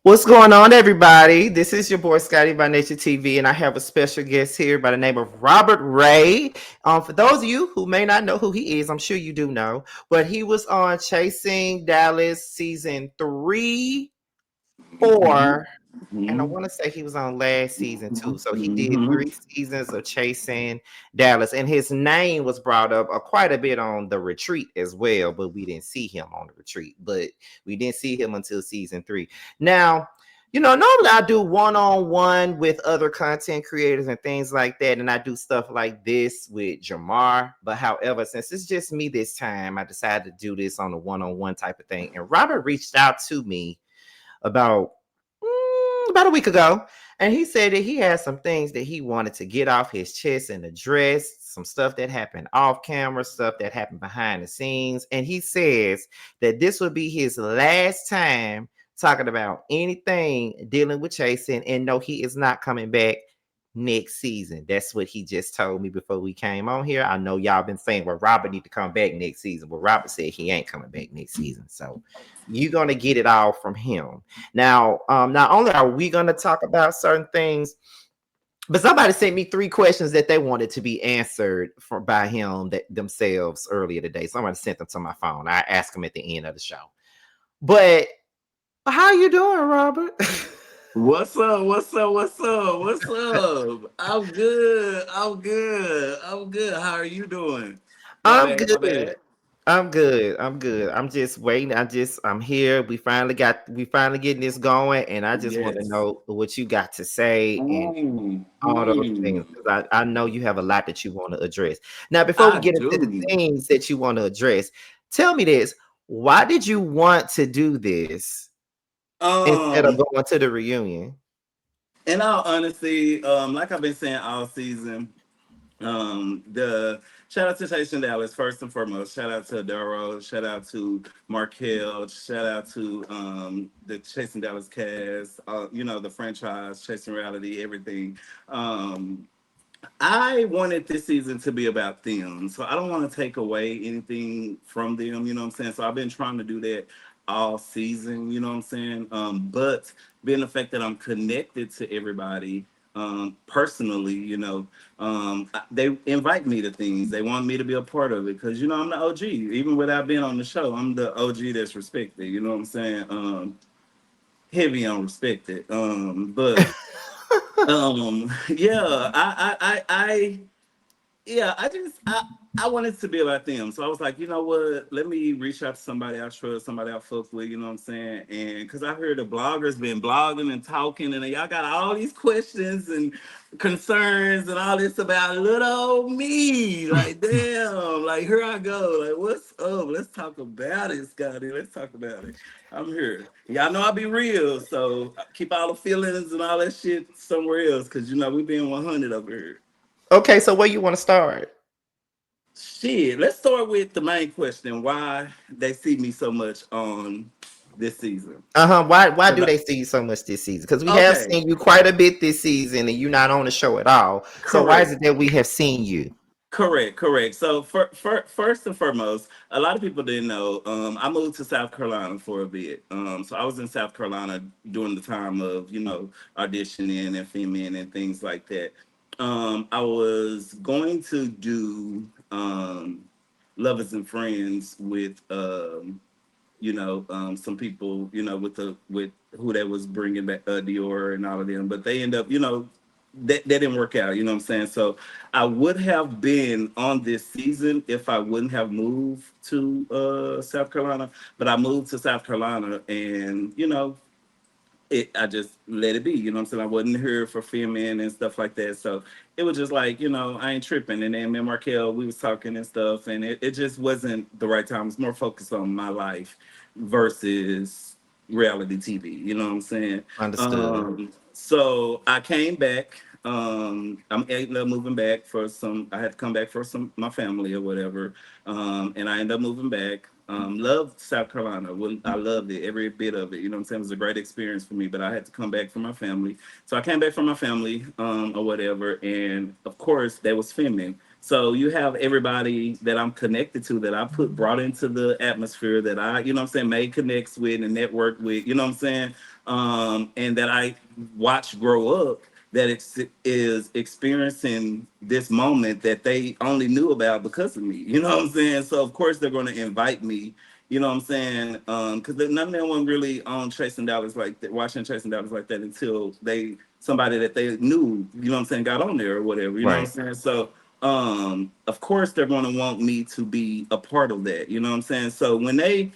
What's going on, everybody? This is your boy Scotty by Nature TV, and I have a special guest here by the name of Robert Ray. For those of you who may not know who he is, I'm sure you do know, but he was on Chasing Dallas season 3, Mhm, 4, and I mhm, want to say he was on last season too. mhm, So he did mhm. 3 seasons of Chasing Dallas, and his name was brought up quite a bit on the retreat as well. But we didn't see him on the retreat. But we didn't see him until season 3. Now, normally I do one-on-one with other content creators and things like that, and I do stuff like this with Jamar. But however, since it's just me this time, I decided to do this on a one-on-one type of thing. And Robert reached out to me about about a week ago, and he said that he had some things that he wanted to get off his chest and address, some stuff that happened off camera, stuff that happened behind the scenes, and he says that this would be his last time talking about anything dealing with chasing, and no, he is not coming back next season. That's what he just told me before we came on here. I know y'all been saying, well, Robert need to come back next season, but Robert said he ain't coming back next season. So you're gonna get it all from him. Now, not only are we gonna talk about certain things, but somebody sent me 3 questions that they wanted to be answered by him that themselves earlier today. Somebody sent them to my phone. I asked them at the end of the show. But how you doing, Robert? What's up? What's up? What's up? What's up? I'm good. I'm good. I'm good. How are you doing? My I'm bad. My good. bad. I'm good. I'm good. I'm just waiting. I'm here. We finally getting this going, and I just want to Yes. know what you got to say and Mm, all those things, mm. because I know you have a lot that you want to address. Now, before we I get into the do. things that you want to address, tell me this: why did you want to do this instead of Um, going to the reunion? in all honesty, like I've been saying all season, the shout out to Chasing Dallas first and foremost. Shout out to Duro. Shout out to Markel. Shout out to the Chasing Dallas cast. The franchise, Chasing Reality, everything. Um, I wanted this season to be about them, so I don't want to take away anything from them. You know what I'm saying? So I've been trying to do that all season. You know what I'm saying? But being the fact that I'm connected to everybody personally, they invite me to things. They want me to be a part of it because I'm the OG. Even without being on the show, I'm the OG that's respected. You know what I'm saying? Heavy on respected. But yeah, I wanted to be about them. So I was like, you know what? Let me reach out to somebody I trust, somebody I fuck with, you know what I'm saying? And because I heard the bloggers been blogging and talking, and y'all got all these questions and concerns and all this about little old me. Like, damn, like here I go. Like, what's up? Let's talk about it, Scotty. Let's talk about it. I'm here. Y'all know I be real, so keep all the feelings and all that shit somewhere else, because we being 100 over here. Okay, so where you want to start? Shit, let's start with the main question: why they see me so much on this season? Why 'Cause do they see you so much this season? Because we have okay, seen you quite a bit this season, and you're not on the show at all. So why is correct, it that we have seen you? correct. So first and foremost, a lot of people didn't know. I moved to South Carolina for a bit. So I was in South Carolina during the time of auditioning and filming and things like that. I was going to do Lovers and Friends with some people, with who that was bringing back Dior and all of them, but they end up, that didn't work out. You know what I'm saying? So I would have been on this season if I wouldn't have moved to South Carolina, but I moved to South Carolina, and I just let it be. You know what I'm saying? I wasn't here for filming and stuff like that. So it was just like, I ain't tripping. And then me and Markel, we was talking and stuff, and it just wasn't the right time. It's more focused on my life versus reality TV. You know what I'm saying? Understood. So I came back. I'm ended up moving back for some. I had to come back for some my family or whatever, and I ended up moving back. Loved South Carolina. I loved it, every bit of it. You know what I'm saying? It was a great experience for me, but I had to come back for my family. So I came back for my family, or whatever, and of course they was filming. So you have everybody that I'm connected to, that I brought into the atmosphere, that I, you know what I'm saying, made connects with and network with, you know what I'm saying? And that I watched grow up, that is experiencing this moment that they only knew about because of me. You know what I'm saying? So of course they're going to invite me. You know what I'm saying? Because none of them were really on Chasing Dollars like that, watching Chasing Dollars like that until somebody that they knew, you know what I'm saying, got on there or whatever. You know what I'm Right. saying? So of course they're going to want me to be a part of that. You know what I'm saying? So when they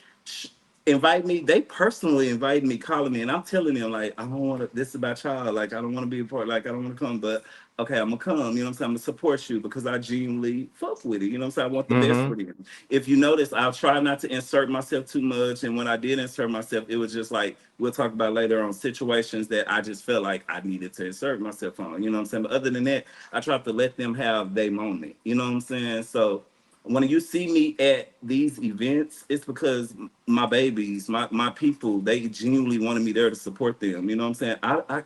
invite me, they personally invite me, calling me, and I'm telling them like, I don't want to. This is about y'all. Like, I don't want to be a part. Like, I don't want to come, but okay, I'm gonna come. You know what I'm saying? I'm gonna support you because I genuinely fuck with it. You know what I'm saying? I want the best Mm-hmm. for them. If you notice, I'll try not to insert myself too much, and when I did insert myself, it was just like we'll talk about later on situations that I just felt like I needed to insert myself on. You know what I'm saying? But other than that, I try to let them have their moment. You know what I'm saying? So when you see me at these events, it's because my babies, my people, they genuinely wanted me there to support them. You know what I'm saying?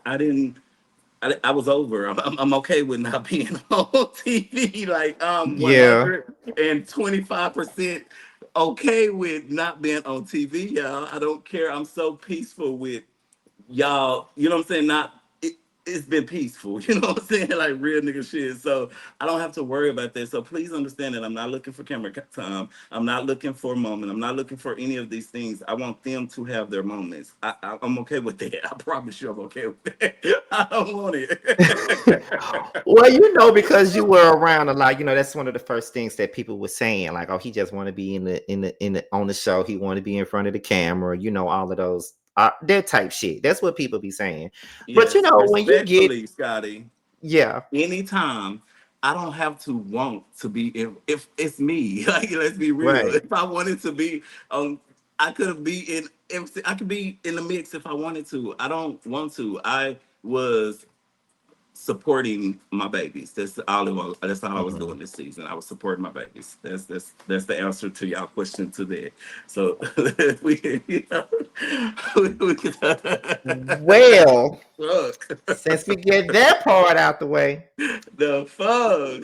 I didn't. I was over. I'm okay with not being on TV. Like I'm Yeah. 125% okay with not being on TV, y'all. I don't care. I'm so peaceful with y'all, you know what I'm saying? It's been peaceful, you know what I'm saying? Like real nigga shit. So I don't have to worry about that. So please understand that I'm not looking for camera time. I'm not looking for a moment. I'm not looking for any of these things. I want them to have their moments. I'm okay with that. I promise you I'm okay with that. I don't want it. Well, because you were around a lot, that's one of the first things that people were saying, like, oh, he just want to be in the on the show. He want to be in front of the camera, all of those that type shit. That's what people be saying. But Yes, when you get, respectfully, Scotty. yeah, Anytime, I don't have to want to be if it's me. Like, let's be real. right. If I wanted to be, I could be in. If I could be in the mix if I wanted to. I don't want to. I was supporting my babies. That's all I was Mhm. doing this season. I was supporting my babies. That's the answer to y'all question to that. So we, we could Well, look. since we get that part out the way, The fuck.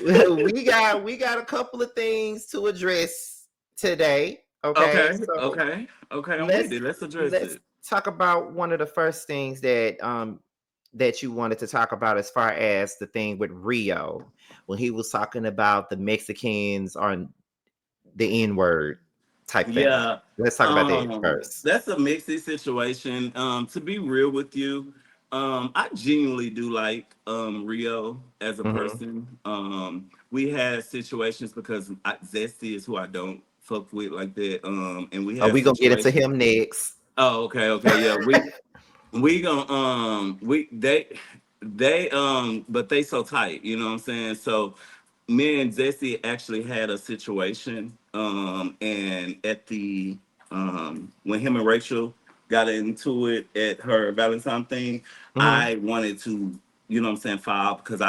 we got a couple of things to address today. Okay, so Okay. I'm with let's it. Let's address let's it. talk about one of the first things that you wanted to talk about, as far as the thing with Rio, when he was talking about the Mexicans or the N word type thing. Yeah. Let's talk about that first. That's a mixy situation. To be real with you, I genuinely do like Rio as a Hmm. person. We had situations because Zesty is who I don't fuck with like that. And we Are had we gonna get into situations. him next? Oh, okay, yeah. We gonna we but they so tight, you know what I'm saying? So me and Zesty actually had a situation, and at the when him and Rachel got into it at her Valentine thing, Hmm. I wanted to, you know what I'm saying, file because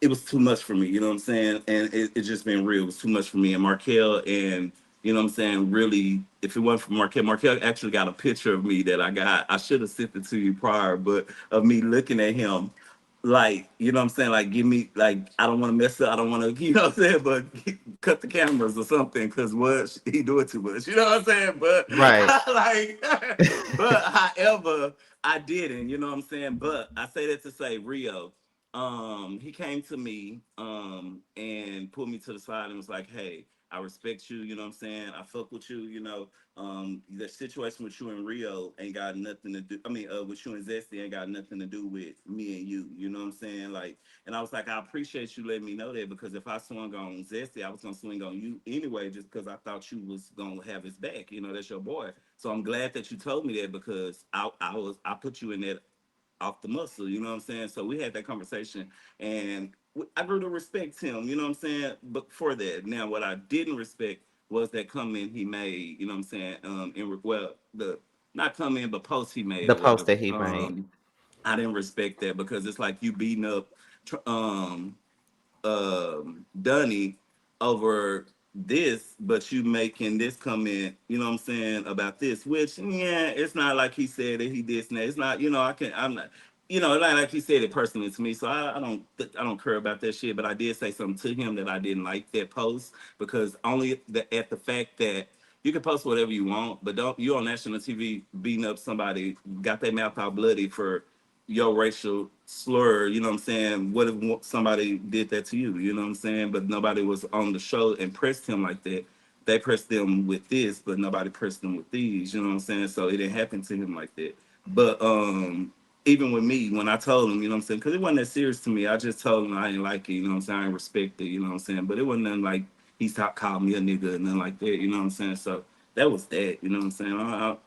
it was too much for me, you know what I'm saying, and it just been real. It was too much for me and Markel, and you know what I'm saying. Really, if it wasn't for Markel actually got a picture of me that I got. I should have sent it to you prior, but of me looking at him like, you know what I'm saying, like give me like I don't want to mess up, I don't want to, you know what I'm saying, but cut the cameras or something because what he do it too much, you know what I'm saying, but Right. like but however I didn't, you know what I'm saying, but I say that to say Rio, he came to me and pulled me to the side and was like, hey, I respect you, you know what I'm saying, I fuck with you, you know, the situation with you and Rio ain't got nothing to do. I mean, with you and Zesty ain't got nothing to do with me and you. You know what I'm saying? Like, and I was like, I appreciate you letting me know that because if I swung on Zesty, I was gonna swing on you anyway, just because I thought you was gonna have his back. You know, that's your boy. So I'm glad that you told me that because I put you in that off the muscle, you know what I'm saying? So we had that conversation and I grew to respect him, you know what I'm saying? But for that, now what I didn't respect was that comment he made, you know what I'm saying? Well, the not comment, but post he made The or post whatever. that he made. I didn't respect that because it's like you beating up Dunny over this, but you making this comment, you know what I'm saying, about this, which yeah, it's not like he said that he did snap. It's not, you know, I'm not. like he said it personally to me, so I don't care about that shit. But I did say something to him that I didn't like that post because only at the fact that you can post whatever you want, but don't you on national TV beating up somebody, got their mouth out bloody for your racial slur. You know what I'm saying? What if somebody did that to you? You know what I'm saying? But nobody was on the show and pressed him like that. They pressed them with this, but nobody pressed them with these. You know what I'm saying? So it didn't happen to him like that. But even with me, when I told him, you know what I'm saying, because it wasn't that serious to me. I just told him I didn't like it, you know what I'm saying, I didn't respect it, you know what I'm saying. But it wasn't nothing like he stopped calling me a nigga and nothing like that, you know what I'm saying. So that was that, you know what I'm saying.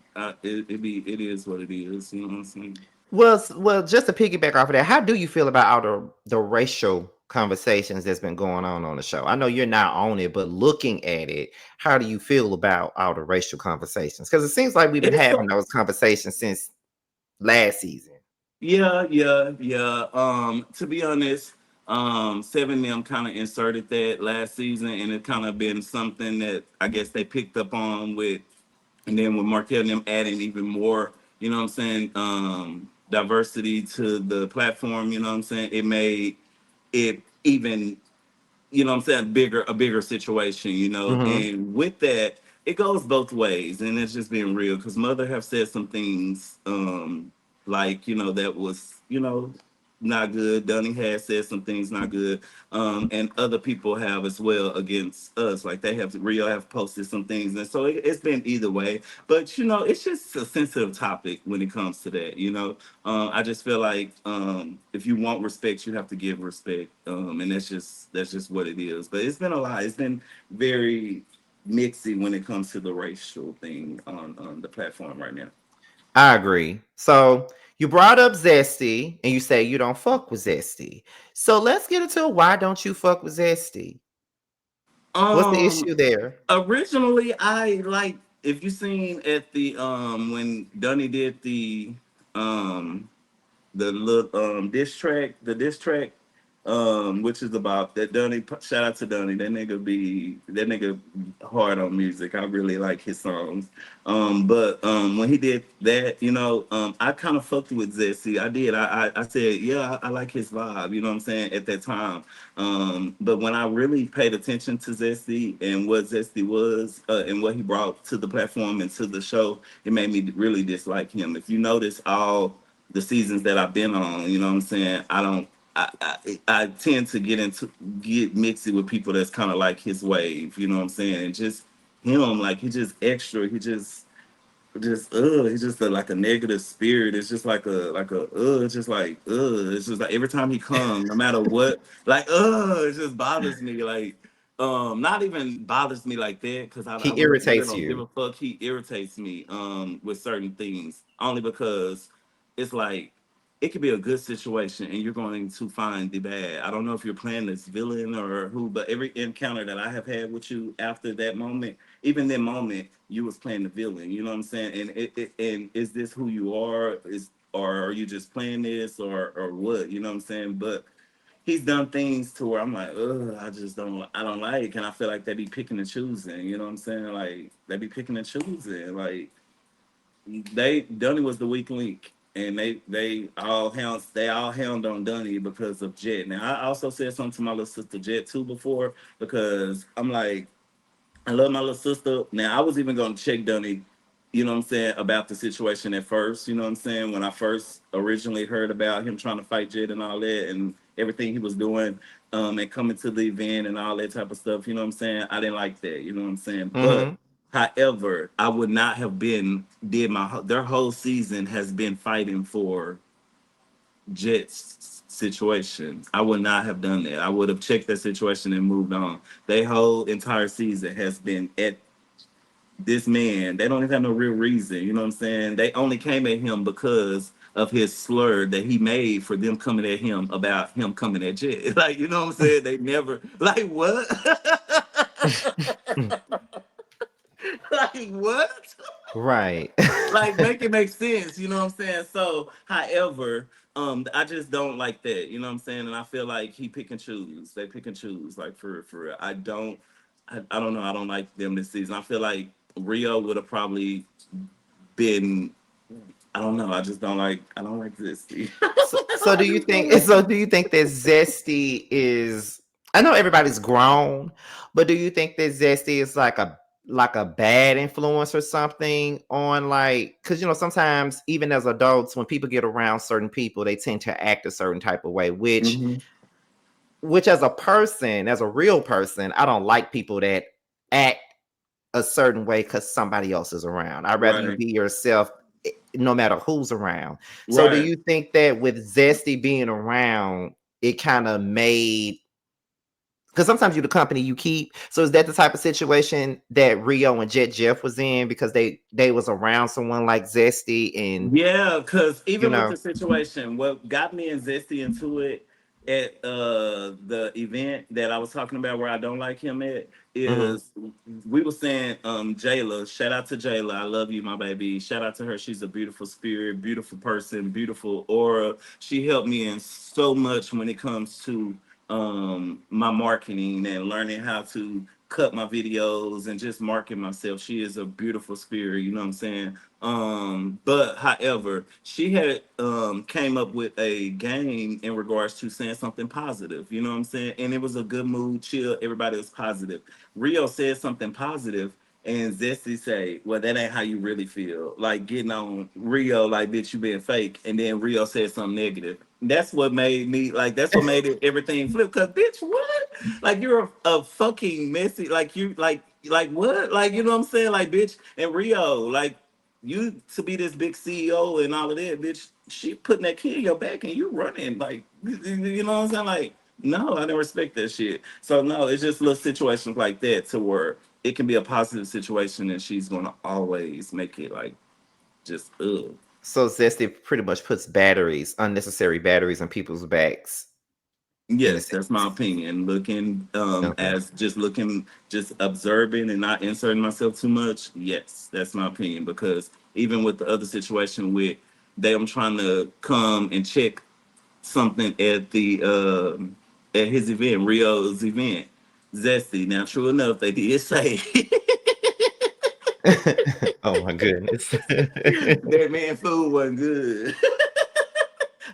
It is what it is, you know what I'm saying. Well, just to piggyback off of that, how do you feel about all the racial conversations that's been going on the show? I know you're not on it, but looking at it, how do you feel about all the racial conversations? Because it seems like we've been It's having those conversations since last season. yeah. To be honest, Seven them kind of inserted that last season, and it kind of been something that I guess they picked up on with, and then with Markel and them adding even more, you know what I'm saying, diversity to the platform, you know what I'm saying, it made it even, you know what I'm saying, a bigger situation, Mm-hmm. and with that, it goes both ways, and it's just being real because Mother have said some things, like, that was, not good. Dunning has said some things not good, and other people have as well against us. Like they have, Rio have posted some things, and so it's been either way. But it's just a sensitive topic when it comes to that. I just feel like if you want respect, you have to give respect, and that's just what it is. But it's been a lot. It's been very mixy when it comes to the racial thing on the platform right now. I agree. So you brought up Zesty, and you say you don't fuck with Zesty. So let's get into why don't you fuck with Zesty? What's the Um, issue there? Originally, I like, if you seen at the when Dunny did um the little diss track, which is about that Dunny. Shout out to Dunny. That nigga hard on music. I really like his songs. But when he did that, I kind of fucked with Zesty. I did. I said, yeah, I like his vibe. You know what I'm saying at that time. But when I really paid attention to Zesty and what Zesty was, and what he brought to the platform and to the show, it made me really dislike him. If you notice all the seasons that I've been on, you know what I'm saying? I don't I tend to get mixy with people that's kind of like his wave, you know what I'm saying? And just him, like he just extra, he's just like a negative spirit. It's just it's just like it's just like every time he comes, no matter what, like it just bothers me. Like not even bothers me like that because I He really irritates don't give you. a fuck. He irritates me with certain things only because it's like it could be a good situation and you're going to find the bad. I don't know if you're playing this villain or who, but every encounter that I have had with you after that moment, even that moment, you was playing the villain. You know what I'm saying? And and is this who you are? Or are you just playing this or what? You know what I'm saying? But he's done things to where I'm like, ugh, I don't like, and I feel like they be picking and choosing. You know what I'm saying? Like they be picking and choosing. Like Dunny was the weak link, and they all hound on Dunny because of Jet. Now I also said something to my little sister Jet too before because I'm like, I love my little sister. Now I was even gonna check Dunny, you know what I'm saying, about the situation at first, you know what I'm saying, when I first originally heard about him trying to fight Jet and all that and everything he was doing, and coming to the event and all that type of stuff, you know what I'm saying. I didn't like that, you know what I'm saying. But Mm-hmm. however, I would not have been did their whole season has been fighting for Jet's situation. I would not have done that. I would have checked that situation and moved on. Their whole entire season has been at this man. They don't even have no real reason. You know what I'm saying? They only came at him because of his slur that he made for them coming at him about him coming at Jet. Like, you know what I'm saying? They never like what? Like what? Right. Like make it make sense, you know what I'm saying? So, however, I just don't like that, you know what I'm saying? And I feel like he pick and choose. They pick and choose, like for real. I don't know. I don't like them this season. I feel like Rio would have probably been I don't know. I just don't like. I don't like Zesty. So I do you just don't think? like So it. do you think that Zesty is? I know everybody's grown, but do you think that Zesty is like a bad influence or something on like? Because sometimes even as adults, when people get around certain people, they tend to act a certain type of way, Mhm. which as a person, as a real person, I don't like people that act a certain way because somebody else is around. I'd rather you Right. be yourself no matter who's around. So do Right. you think that with Zesty being around, it kind of made because sometimes you're the company you keep. So is that the type of situation that Rio and Jet Jeff was in because they was around someone like Zesty and Yeah, because you even with know? the situation, what got me and Zesty into it at the event that I was talking about where I don't like him at Mhm. is we were saying Jayla, shout out to Jayla. I love you, my baby. Shout out to her. She's a beautiful spirit, beautiful person, beautiful aura. She helped me in so much when it comes to my marketing and learning how to cut my videos and just market myself. She is a beautiful spirit, you know what I'm saying? But however, she had came up with a game in regards to saying something positive, you know what I'm saying? And it was a good mood, chill, everybody was positive. Rio said something positive, and Zesty say, well, that ain't how you really feel. Like getting on Rio, like, bitch, you being fake. And then Rio said something negative. That's what made me, like, that's what made it, everything flip. Cause, bitch, what? Like, you're a fucking messy, like, like, what? Like, you know what I'm saying? Like, bitch, and Rio, like, you to be this big CEO and all of that, bitch, she putting that kid in your back and you running. Like, you know what I'm saying? Like, no, I didn't respect that shit. So, no, it's just little situations like that to where it can be a positive situation and she's gonna always make it like just ugh. So Zesty pretty much puts batteries, unnecessary batteries in people's backs in a Yes, that's my sense. opinion. Looking Okay. as just looking, just observing and not inserting myself too much. Yes, that's my opinion. Because even with the other situation with them trying to come and check something at the at his event, Rio's event, Zesty. Now, true enough, they did say Oh my goodness. that man food wasn't good.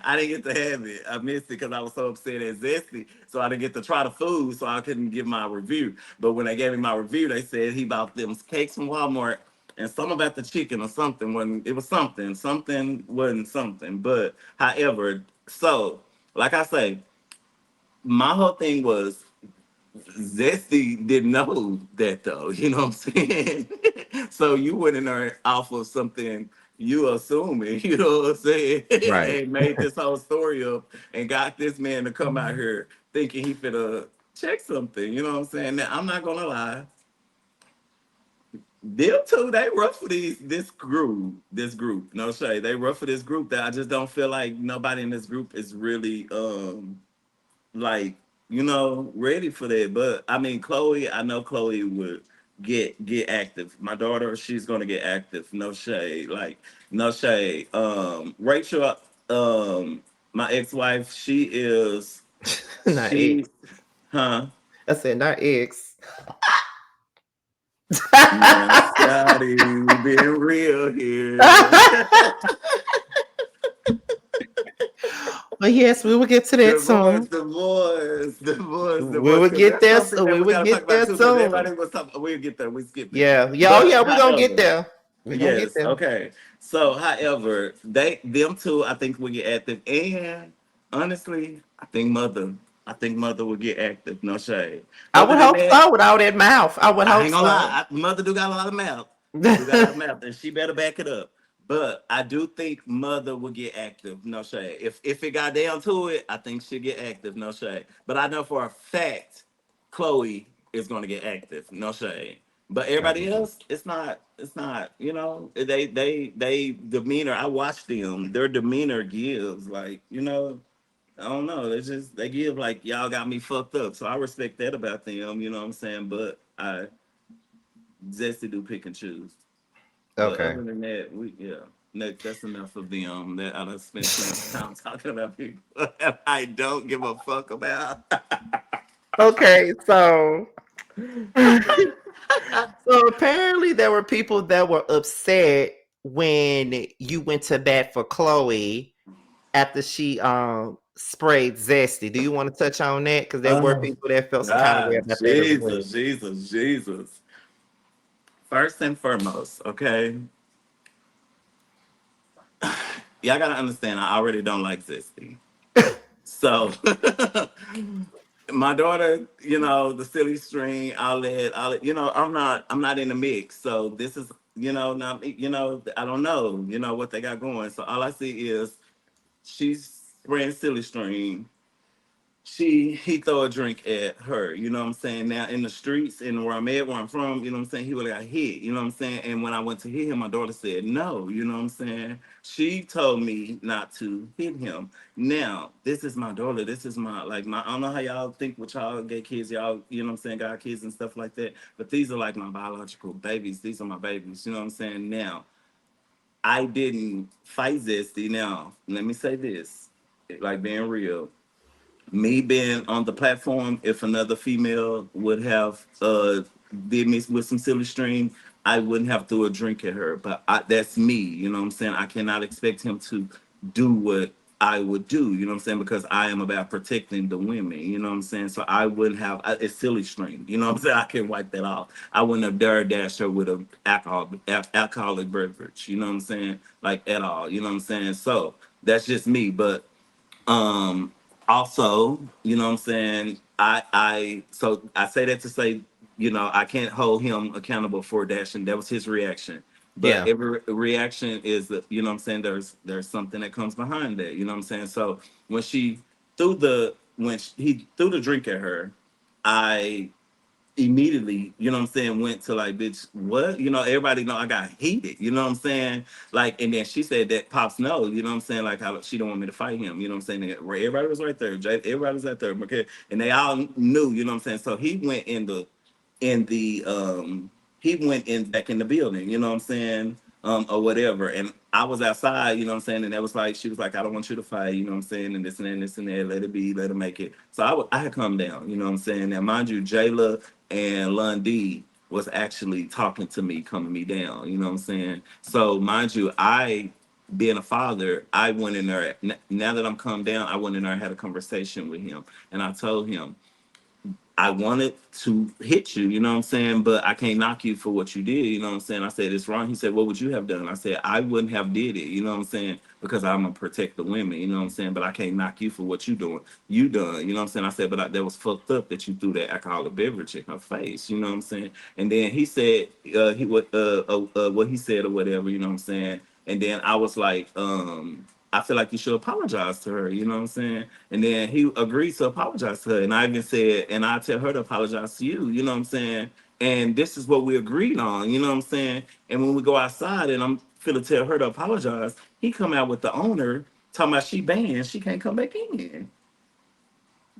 I didn't get to have it. I missed it because I was so upset at Zesty. So I didn't get to try the food, so I couldn't give my review. But when they gave me my review, they said he bought them cakes from Walmart and some about the chicken or something. When it was something, something wasn't something. But however, so like I say, my whole thing was Zesty didn't know that though, you know what I'm saying? So you went in there off of something you assuming, you know what I'm saying? Right. And made this whole story up and got this man to come out here thinking he finna check something, you know what I'm saying? Now I'm not gonna lie. Them two, they rough for this group. No shade. They rough for this group that I just don't feel like nobody in this group is really like ready for that. But I mean, Chloe, I know Chloe would get active. My daughter, she's gonna get active. No shade, like no shade. Rachel, my ex-wife, she is Not eggs. she, huh? I said not eggs. Now, Scotty, we being real here. But yes, we will get to that Divorce, soon. divorce, divorce, We divorce. will Because get that's there. something that We we will gotta talk get about there too. Because soon. everybody was talking. We'll get there. We skipped it. Yeah. Yeah. Oh But yeah, we're gonna get however, there. We're gonna get yes, there. okay. So, however, them two, I think will get active. And honestly, I think mother will get active. No shade. I Other would than hope that, so with all that mouth. I would I hope ain't gonna so. lie. Mother do got a lot of mouth. Do got a lot of mouth, and she better back it up. But I do think mother will get active. No shade. If it got down to it, I think she'll get active. No shade. But I know for a fact, Chloe is gonna get active. No shade. But everybody Okay. else, it's not. It's not. They demeanor. I watch them. Their demeanor gives like. I don't know. It's just they give like y'all got me fucked up. So I respect that about them. You know what I'm saying? But I Zesty do pick and choose. But Okay. other than that, next that's enough of them. That I done spent too much time talking about people that I don't give a fuck about. Okay. So. So apparently there were people that were upset when you went to bat for Chloe after she sprayed Zesty. Do you want to touch on that? Because there were Oh, people that felt some kind of way God, about that as well. Jesus. First and foremost, okay, y'all gotta understand. I already don't like Zesty. So my daughter, the silly string outlet, I'm not in the mix. So this is, not, I don't know, what they got going. So all I see is she's spraying silly string. He throw a drink at her, you know what I'm saying? Now in the streets and where I'm at, where I'm from, you know what I'm saying, he would have got hit, you know what I'm saying? And when I went to hit him, my daughter said no, you know what I'm saying? She told me not to hit him. Now, this is my daughter. This is my I don't know how y'all think with y'all gay kids, y'all, you know what I'm saying, got kids and stuff like that. But these are like my biological babies. These are my babies, you know what I'm saying? Now, I didn't fight Zesty. Now, let me say this, like being real, me being on the platform, if another female would have did me with some silly string, I wouldn't have threw a drink at her. But that's me, you know what I'm saying? I cannot expect him to do what I would do, you know what I'm saying? Because I am about protecting the women, you know what I'm saying? So I wouldn't have it's silly string, you know what I'm saying? I can wipe that off. I wouldn't have dared dash her with a alcoholic beverage, you know what I'm saying? Like at all, you know what I'm saying? So that's just me. But um, also, you know what I'm saying? So I say that to say, I can't hold him accountable for dashing. That was his reaction. But Yeah. every reaction is, you know what I'm saying, there's something that comes behind that, you know what I'm saying? So when he threw the drink at her, I immediately, you know what I'm saying, went to like, bitch, what? Everybody know I got heated, you know what I'm saying? Like, and then she said that Pops no, you know what I'm saying? Like how she don't want me to fight him, you know what I'm saying? And everybody was right there. Everybody was right there. Okay. And they all knew, you know what I'm saying? So in the he went in back in the building, you know what I'm saying? Or whatever. And I was outside, you know what I'm saying? And that was like, she was like, I don't want you to fight, you know what I'm saying? And this and that, and this and that, let it be, let it make it. So I had come down, you know what I'm saying? Now, mind you, Jayla and Lundy was actually talking to me, coming me down, you know what I'm saying? So mind you, being a father, I went in there, now that I'm come down, I went in there and had a conversation with him. And I told him, I wanted to hit you, you know what I'm saying? But I can't knock you for what you did, you know what I'm saying? I said, it's wrong. He said, what would you have done? I said, I wouldn't have did it, you know what I'm saying? Because I'm going to protect the women, you know what I'm saying? But I can't knock you for what you doing. You done, you know what I'm saying? I said, but that was fucked up that you threw that alcoholic beverage in her face, you know what I'm saying? And then he said, what he said or whatever, you know what I'm saying? And then I was like, I feel like you should apologize to her, you know what I'm saying? And then he agreed to apologize to her. And I even said, and I tell her to apologize to you, you know what I'm saying? And this is what we agreed on, you know what I'm saying? And when we go outside and I'm finna tell her to apologize, he come out with the owner talking about she banned, she can't come back in.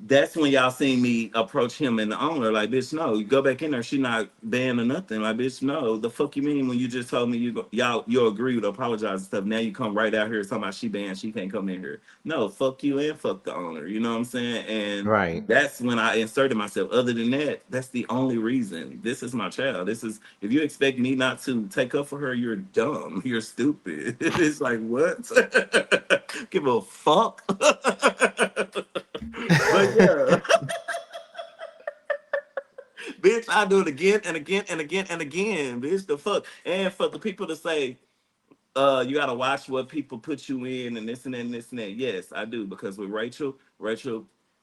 That's when y'all seen me approach him and the owner, like, bitch, no, you go back in there, she not banned or nothing. Like, bitch, no, the fuck you mean when you just told me you'll agree to apologize and stuff. Now you come right out here talking about she banned, she can't come in here. No, fuck you and fuck the owner. You know what I'm saying? And Right. that's when I inserted myself. Other than that, that's the only reason. This is my child. This is if you expect me not to take up for her, you're dumb. You're stupid. It's like what? Give a fuck. But yeah, bitch, I do it again and again and again and again, bitch. The fuck, and for the people to say, you gotta watch what people put you in and this and that and this and that. Yes, I do because with Rachel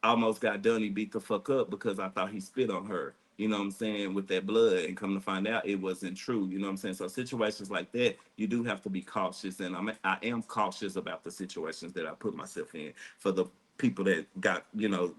almost got done. He beat the fuck up because I thought he spit on her. You know what I'm saying? With that blood, and come to find out, it wasn't true. You know what I'm saying? So situations like that, you do have to be cautious, and I am cautious about the situations that I put myself in for the people that got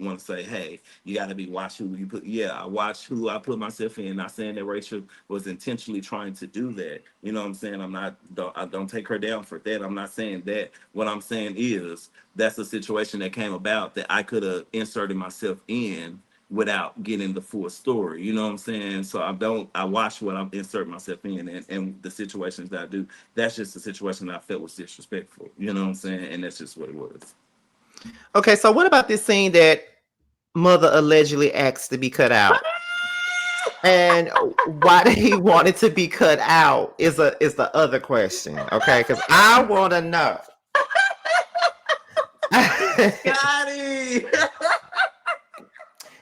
want to say, hey, you got to be watch who you put. Yeah, I watch who I put myself in. Not saying that Rachel was intentionally trying to do that. You know what I'm saying? I don't take her down for that. I'm not saying that. What I'm saying is that's a situation that came about that I could have inserted myself in without getting the full story. You know what I'm saying? So I watch what I insert myself in and the situations that I do. That's just a situation that I felt was disrespectful. You know what I'm saying? And that's just what it was. Okay, so what about this scene that mother allegedly asked to be cut out? And why did he want it to be cut out is the other question, okay? Because I want to know. Scotty.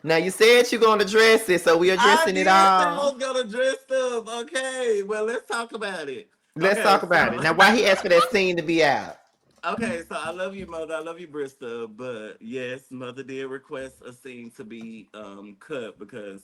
Now you said you're going to address it, so we I addressing it did say I all. was gonna dress up. Okay, well let's talk about it. Let's Okay, talk about it. so Now, why he asked for that scene to be out? okay, so I love you, Mother. I love you, Brista. But yes, Mother did request a scene to be cut because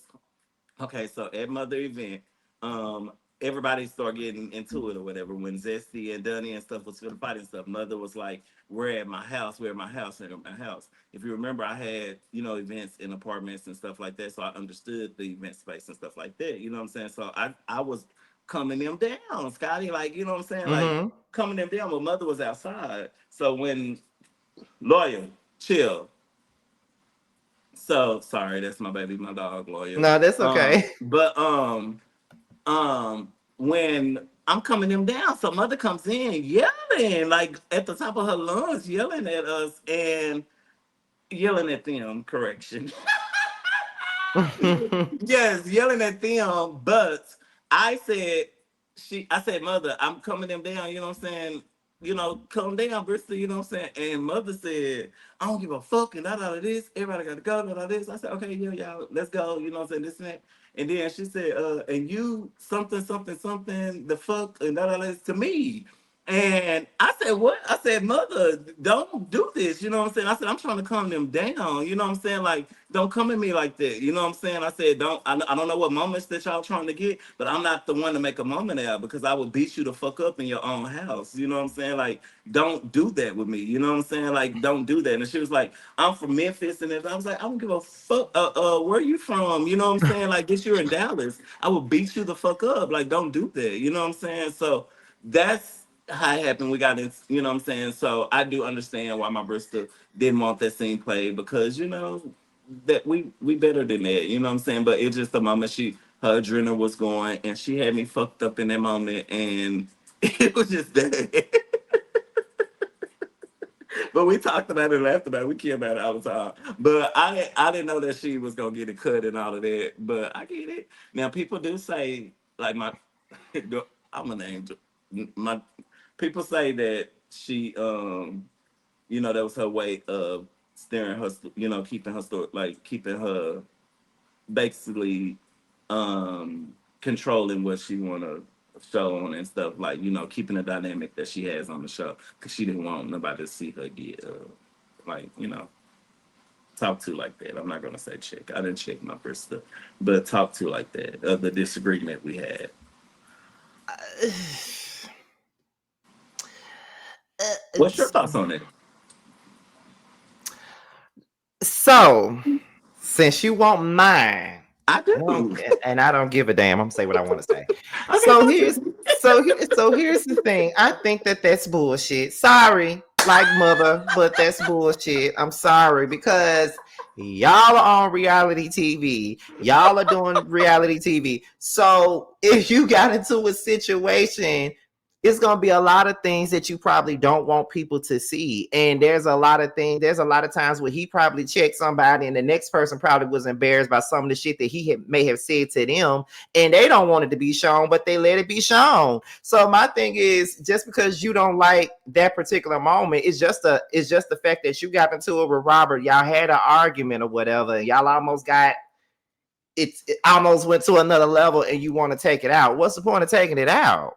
okay, so at Mother event, um, everybody started getting into it or whatever. When Zesty and Dunny and stuff was for the fight and stuff, Mother was like, "We're at my house. We're at my house. We're at my house." If you remember, I had events in apartments and stuff like that, so I understood the event space and stuff like that. You know what I'm saying? So I was coming them down, Scotty. Like you know what I'm saying? Like Mm-hmm. coming them down. But Mother was outside. So when lawyer, chill. So sorry, that's my baby, my dog, lawyer. No, that's Um, okay. but um, when I'm coming them down, some mother comes in yelling like at the top of her lungs, yelling at us and yelling at them. Correction. Yes, yelling at them. But I said, I said, Mother, I'm coming them down. You know what I'm saying? Come down, Bristol. You know what I'm saying? And Mother said, I don't give a fuck and that, all of this. Everybody got to go, all of this. I said, okay, yeah, y'all, let's go. You know what I'm saying? This and that. And then she said, and you something, something, something, the fuck and that, all of this to me. And I said, what? I said, Mother, don't do this. You know what I'm saying? I said, I'm trying to calm them down. You know what I'm saying? Like, don't come at me like that. You know what I'm saying? I said, I don't know what moments that y'all trying to get, but I'm not the one to make a moment out because I would beat you the fuck up in your own house. You know what I'm saying? Like, don't do that with me. You know what I'm saying? Like, don't do that. And she was like, I'm from Memphis. And I was like, I don't give a fuck. Where you from? You know what I'm saying? Like, this you're in Dallas. I will beat you the fuck up. Like, don't do that. You know what I'm saying? So that's how it happened. We got in, you know what I'm saying? So I do understand why my Bristol didn't want that scene played because that we better than that, you know what I'm saying? But it's just the moment her adrenaline was going and she had me fucked up in that moment and it was just that. But we talked about it and laughed about it. We care about it all the time. But I didn't know that she was gonna get it cut and all of that. But I get it. Now people do say like my I'm gonna name my people say that she that was her way of steering her keeping her story like keeping her basically controlling what she want to show on and stuff like keeping the dynamic that she has on the show because she didn't want nobody to see her get like talk to like that. I'm not gonna say check. I didn't check my first stuff, but talk to like that of the disagreement we had. What's your thoughts on it? So, since you want mine, I do. and I don't give a damn. I'm gonna say what I want to say. Okay, So talk to here's me. so here's the thing. I think that's bullshit. Sorry, like mother, but that's bullshit. I'm sorry because y'all are on reality TV. Y'all are doing reality TV. So if you got into a situation, it's going to be a lot of things that you probably don't want people to see. And there's a lot of times where he probably checked somebody and the next person probably was embarrassed by some of the shit that may have said to them. And they don't want it to be shown, but they let it be shown. So my thing is, just because you don't like that particular moment, it's just the fact that you got into it with Robert. Y'all had an argument or whatever. And y'all it almost went to another level and you want to take it out. What's the point of taking it out?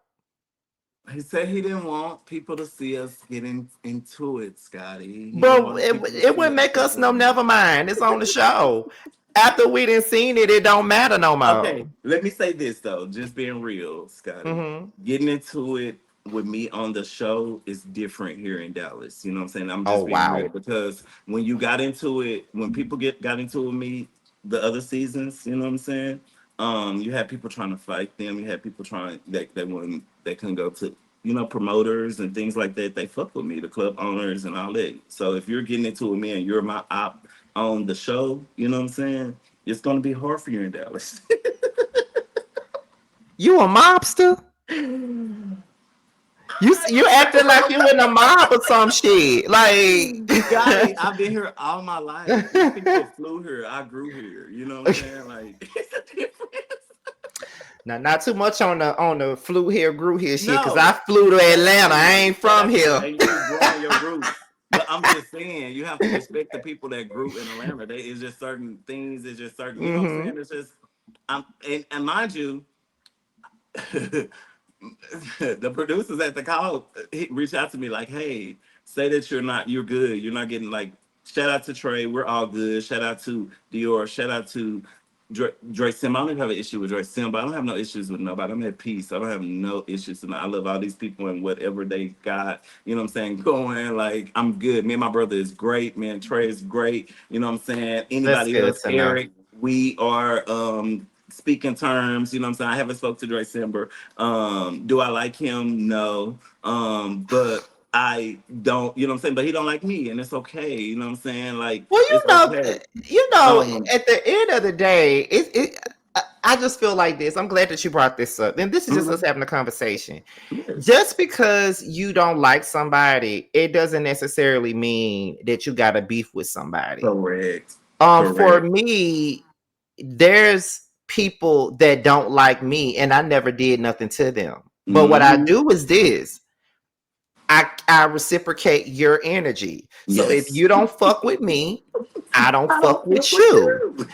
He said he didn't want people to see us getting into it, Scotty. He didn't Bro, want people to it see wouldn't us make us know. fucking. Never mind. It's on the show. After we didn't seen it, it don't matter no more. Okay, let me say this though, just being real, Scotty. Mm-hmm. Getting into it with me on the show is different here in Dallas. You know what I'm saying? I'm Oh just being real wow. because when you got into it, when people got into it with me the other seasons, you know what I'm saying? You had people trying to fight them. You had people trying that couldn't go to promoters and things like that. They fuck with me, the club owners and all that. So if you're getting into it with me and you're my op on the show, you know what I'm saying? It's gonna be hard for you in Dallas. You a mobster? You acting like you in a mob or some shit. Like Scotty, I've been here all my life. These people flew here. I grew here. You know what I'm saying? Like, it's a difference. Now, not too much on the flew here, grew here shit, because I No, flew to Atlanta. I hey, ain't shout from out to here. hey, you growing your roots. But I'm just saying, you have to respect the people that grew in Atlanta. They it's just certain things. It's just certain, you know what I'm Hmm. saying? It's just, and mind you, the producers at the call he reached out to me like, "Hey, say that you're good. You're not getting like." Shout out to Trey. We're all good. Shout out to Dior. Shout out to Dre Sim. I don't even have an issue with Dre Sim, but I don't have no issues with nobody. I'm at peace. I don't have no issues. And I love all these people and whatever they got. You know what I'm saying? Going like I'm good. Me and my brother is great. Man, Trey is great. You know what I'm saying? That's Anybody good else? to know. Eric. We are speaking terms. You know what I'm saying? I haven't spoke to Dre Simber. Do I like him? No. But I don't, you know what I'm saying? But he don't like me, and it's okay. You know what I'm saying? Like Well, it's okay. Um, at the end of the day, I just feel like this. I'm glad that you brought this up. And this is just us mhm. having a conversation. Yes, Just because you don't like somebody, it doesn't necessarily mean that you got a beef with somebody. correct, For correct. me, there's people that don't like me and I never did nothing to them. But what I Hmm. do is this. I reciprocate your energy. So if Yes. you don't fuck with me, I don't I don't fuck fuck with with you. you.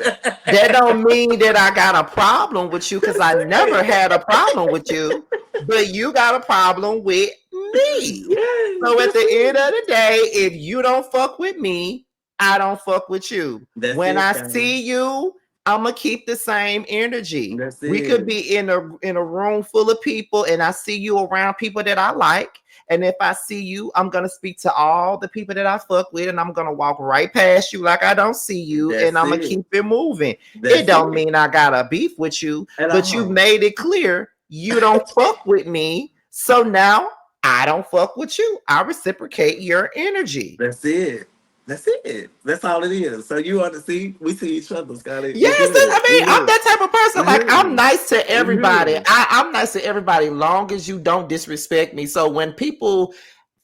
That don't mean that I got a problem with you because I That's never it. had a problem with you, but you got a problem with me. Yes, So at that's the end of it. the day, if you don't fuck with me, I don't fuck with you. That's When it, I family. see you, I'm gonna keep the same energy. That's We could it. be in a room full of people, and I see you around people that I like. And if I see you, I'm gonna speak to all the people that I fuck with, and I'm gonna walk right past you like I don't see you, and That's I'm gonna it. keep it moving. It That's don't it. mean I got a beef with you, At but you all. made it clear you don't fuck with me. So now I don't fuck with you. I reciprocate your energy. That's it. That's it. That's all it is. So you want to see? We see each other, Scotty. We Yes, good. I We mean, I'm good. that type of person. We Like, I'm good. nice to We everybody. good. I'm nice to everybody long as you don't disrespect me. So when people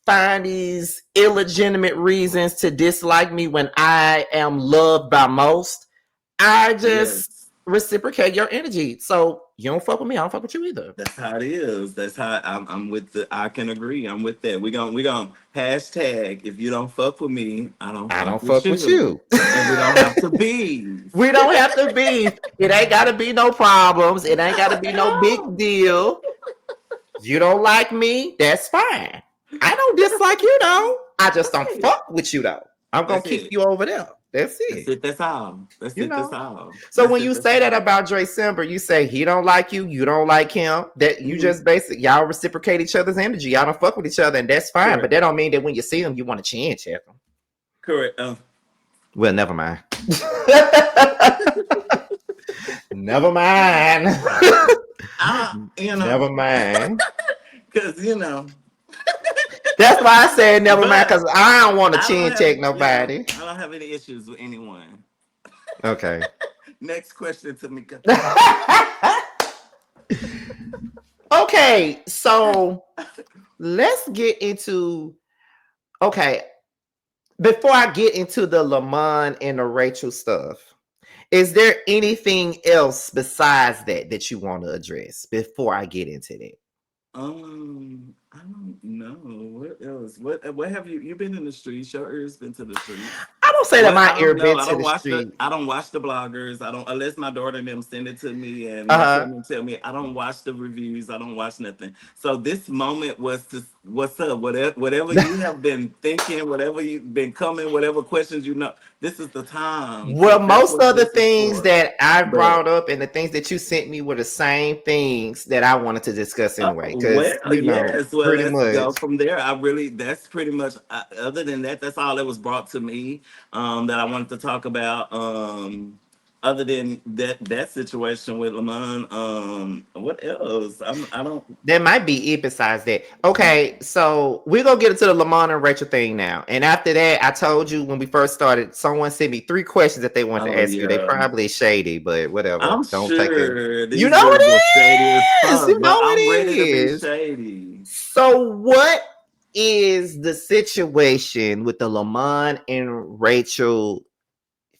find these illegitimate reasons to dislike me when I am loved by most, I just Yes. reciprocate your energy. So you don't fuck with me, I don't fuck with you either. That's how it is. That's how I'm with the. I can agree. I'm with that. We gon' hashtag. If you don't fuck with me, I don't I fuck don't with fuck with you, you. and we don't have to be. We don't have to be. It ain't got to be no problems. It ain't got to be At no all. big deal. You don't like me, that's fine. I don't dislike you though. I just That's don't it. fuck with you though. I'm gonna That's keep it. you over there. That's That's it. it. That's all. That's You it. That's know. all. So That's when it. you That's say that all. about Dre Simber, you say he don't like you, you don't like him. That you Hmm. just basically y'all reciprocate each other's energy. Y'all don't fuck with each other, and that's fine. But Correct. that don't mean that when you see him, you want to chin check him. Correct. Well, never mind. Never mind. You know, Never mind. because you know, That's why I said never mind, but because I don't want to I don't chin have, check nobody. I don't have any issues with anyone. Okay. Next question, Tamika. Okay, so let's get into okay. Before I get into the Lamont and the Rachel stuff, is there anything else besides that that you want to address before I get into that? I don't know what else. What have you been in the streets? Your ears been to the streets. I don't say that What my I ear don't know. been to the street. I don't watch the bloggers. I don't unless my daughter and them send it to me and Uh Mark and huh. them tell me. I don't watch the reviews. I don't watch nothing. So this moment was to what's up? Whatever you have been thinking, whatever you've been coming, whatever questions you know. This is the time. Well, That's most what of the this is things for. that I But brought up and the things that you sent me were the same things that I wanted to discuss oh, anyway. Because well, yes. Well, pretty let's go much. from there. I really, that's pretty much, other than that, that's all that was brought to me that I wanted to talk about. Other than that situation with Lamont, what else? I don't, There might be it besides that. Okay, so we're gonna get into the Lamont and Rachel thing now. And after that, I told you when we first started, someone sent me three questions that they want to oh, ask you. They yeah. probably shady, but whatever. I'm Don't take it. sure You these know girls are shady as it is. fuck, You but know it I'm ready to be is. shady. So what is the situation with the Lamont and Rachel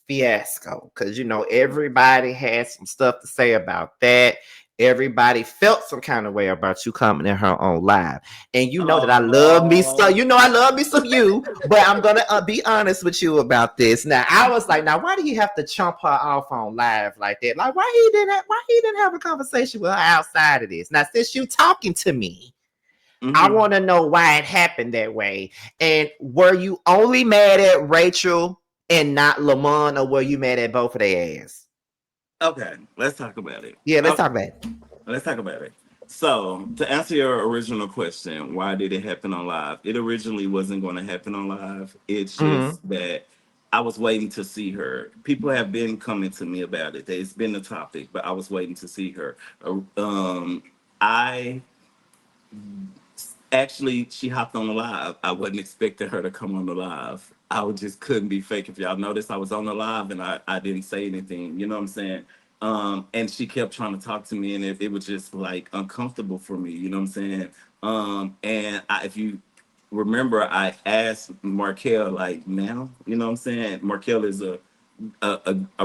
fiasco? Because everybody has some stuff to say about that. everybody felt some kind of way about you coming in her on live. And you know that I love me so Oh. you know I love me some you, but I'm gonna be honest with you about this. Now I was like, now why do you have to chump her off on live like that? Like why he didn't have a conversation with her outside of this? Now since you talking to me, I Mm-hmm. want to know why it happened that way. And were you only mad at Rachel and not Lamont, or were you mad at both of their ass? Okay, let's talk about it. Yeah, let's Okay, talk about it. let's talk about it. So, to answer your original question, why did it happen on live? It originally wasn't going to happen on live. It's Mm-hmm. just that I was waiting to see her. People have been coming to me about it. It's been a topic, but I was waiting to see her. I Actually, she hopped on the live. I wasn't expecting her to come on the live. Just couldn't be fake. If y'all noticed, I was on the live and I didn't say anything. You know what I'm saying? And she kept trying to talk to me, and it was just like uncomfortable for me. You know what I'm saying? If you remember, I asked Markel like, now, you know what I'm saying? Markel is a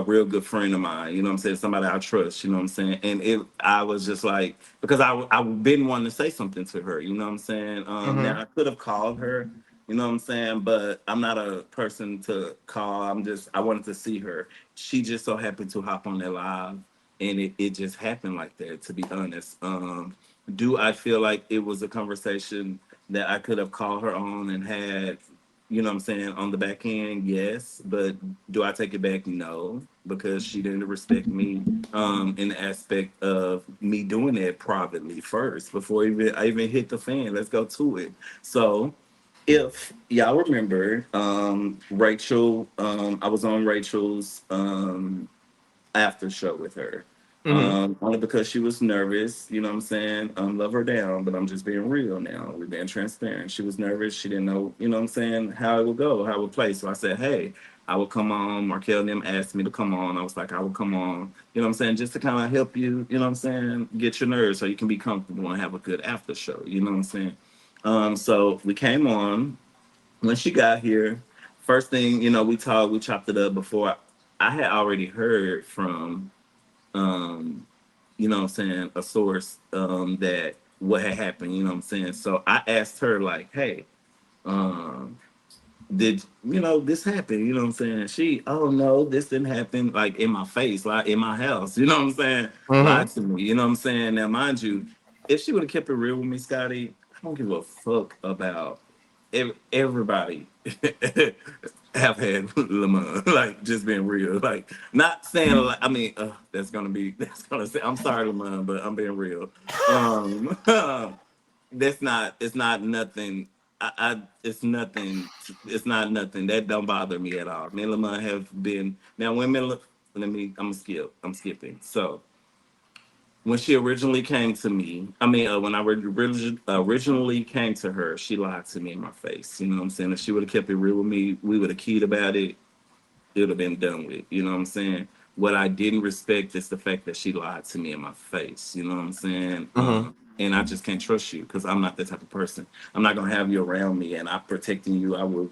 real good friend of mine, you know what I'm saying? Somebody I trust, you know what I'm saying? And I was just like, because I been wanting to say something to her, you know what I'm saying? Now Mm-hmm. I could have called her, you know what I'm saying? But I'm not a person to call. I wanted to see her. She just so happened to hop on that live, and it just happened like that, to be honest. Do I feel like it was a conversation that I could have called her on and had, you know what I'm saying, on the back end? Yes. But do I take it back? No, because she didn't respect me in the aspect of me doing it privately first before I even hit the fan. Let's go to it. So if y'all remember, Rachel, I was on Rachel's after show with her. Mm-hmm. Only because she was nervous, you know what I'm saying? Love her down, but I'm just being real now. We're being transparent. She was nervous. She didn't know, you know what I'm saying, how it would go, how it would play. So I said, hey, I will come on. Markel and them asked me to come on. I was like, I will come on, you know what I'm saying, just to kind of help you, you know what I'm saying, get your nerves so you can be comfortable and have a good after show, you know what I'm saying? So we came on. When she got here, first thing, we talked, we chopped it up before. I had already heard from um, you know what I'm saying, a source that what had happened, you know what I'm saying? So I asked her like, hey, um, did this happen? You know what I'm saying? She, oh no, this didn't happen, like in my face, like in my house, you know what I'm saying? Lied Mm-hmm. to me, you know what I'm saying? Now mind you, if she would have kept it real with me, Scotty, I don't give a fuck about everybody have had Lamont, like just being real, like not saying like, I mean, that's gonna say, I'm sorry, Lamont, but I'm being real. Um, that's not, it's not nothing. It's nothing. It's not nothing. That don't bother me at all. Me and Lamont have been now. I'm skipping. So when she originally came to me, I mean, when originally came to her, she lied to me in my face. You know what I'm saying? If she would have kept it real with me, we would have keyed about it. It would have been done with. You know what I'm saying? What I didn't respect is the fact that she lied to me in my face. You know what I'm saying? Mm-hmm. And I just can't trust you because I'm not that type of person. I'm not gonna have you around me, and I'm protecting you. I will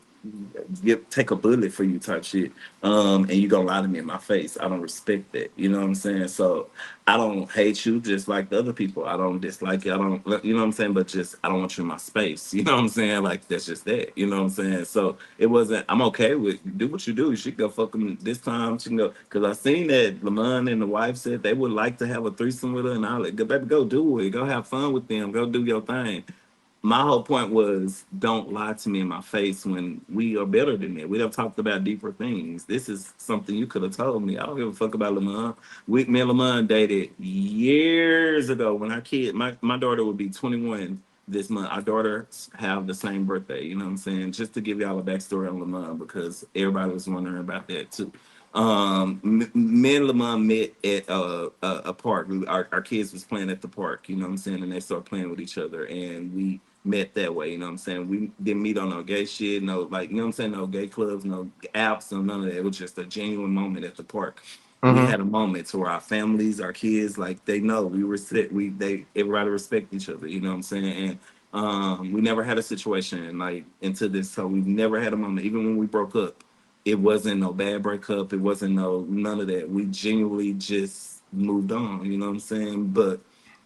take a bullet for you type shit. And you gonna lie to me in my face. I don't respect that. You know what I'm saying? So I don't hate you just like the other people. I don't dislike you. I don't, you know what I'm saying? But just I don't want you in my space. You know what I'm saying? Like that's just that. You know what I'm saying? So it wasn't. I'm okay with do what you do. She can go fuck them this time. She can go because I seen that Lamont and the wife said they would like to have a threesome with her, and I like, go baby, go do it. Go have fun with them. Go do your thing. My whole point was don't lie to me in my face when we are better than that. We have talked about deeper things. This is something you could have told me. I don't give a fuck about Lamont. Me and Lamont dated years ago when our kid, my daughter would be 21 this month. Our daughters have the same birthday. You know what I'm saying? Just to give y'all a backstory on Lamont because everybody was wondering about that too. Me and Lamont met at a park. Our kids was playing at the park, you know what I'm saying, and they started playing with each other, and we met that way, you know what I'm saying. We didn't meet on no gay shit, no like, you know what I'm saying, no gay clubs, no apps, no none of that. It was just a genuine moment at the park. We Mm-hmm. had a moment to where our families, our kids, like they know we were set. Everybody respect each other, you know what I'm saying, and we never had a situation like into this. So we never had a moment, even when we broke up it wasn't no bad breakup. It wasn't no none of that. We genuinely just moved on, you know what I'm saying? But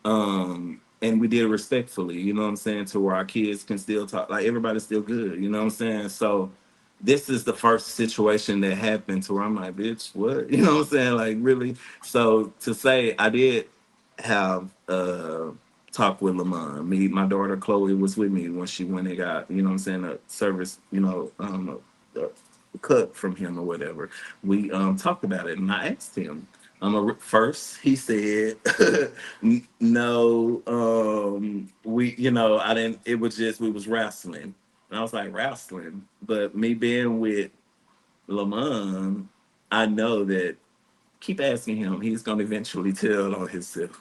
and we did it respectfully, you know what I'm saying, to where our kids can still talk, like everybody's still good, you know what I'm saying? So this is the first situation that happened to where I'm like, bitch, what? You know what I'm saying? Like really. So to say I did have talk with Lamont. Me, my daughter Chloe was with me when she went and got, you know what I'm saying, a service, a cut from him or whatever. We talked about it and I asked him. First, he said, "No, we, I didn't. It was just we was wrestling." And I was like, "Wrestling," but me being with Lamont, I know that. Keep asking him; he's gonna eventually tell on himself.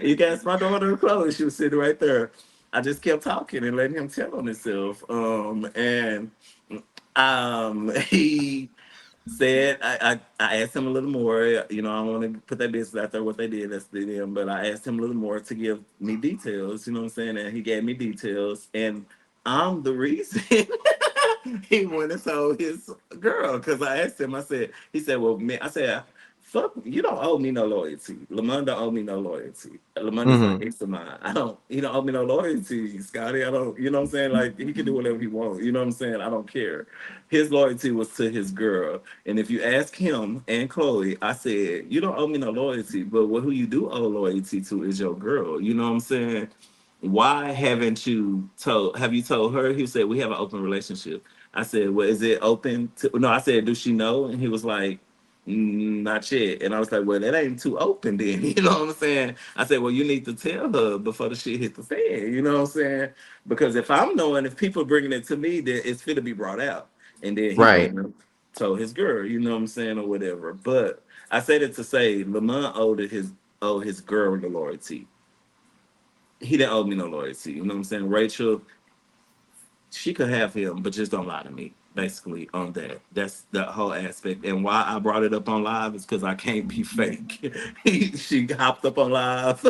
You can ask my daughter Chloe; she was sitting right there. I just kept talking and letting him tell on himself. And he said I asked him a little more. I don't want to put that business out there what they did, that's them, but I asked him a little more to give me details, you know what I'm saying? And he gave me details and I'm the reason he went and told his girl because I asked him, he said, well, man, I said, fuck, you don't owe me no loyalty. Lamont don't owe me no loyalty. Lamont is an Hmm. ex of mine. He don't owe me no loyalty, Scotty. I don't, you know what I'm saying? Like, he can do whatever he wants. You know what I'm saying? I don't care. His loyalty was to his girl. And if you ask him and Chloe, I said, you don't owe me no loyalty, but who you do owe loyalty to is your girl. You know what I'm saying? Why haven't you have you told her? He said, we have an open relationship. I said, well, is it open to, no, I said, does she know? And he was like, not yet. And I was like, well, that ain't too open then. You know what I'm saying? I said, well, you need to tell her before the shit hit the fan. You know what I'm saying? Because if I'm knowing, if people bringing it to me, then it's fit to be brought out. And then he Right. went and told his girl, you know what I'm saying, or whatever. But I said it to say Lamont owed his girl the loyalty. He didn't owe me no loyalty. You know what I'm saying? Rachel, she could have him, but just don't lie to me. Basically, on that. That's the whole aspect. And why I brought it up on live is because I can't be fake. She hopped up on live,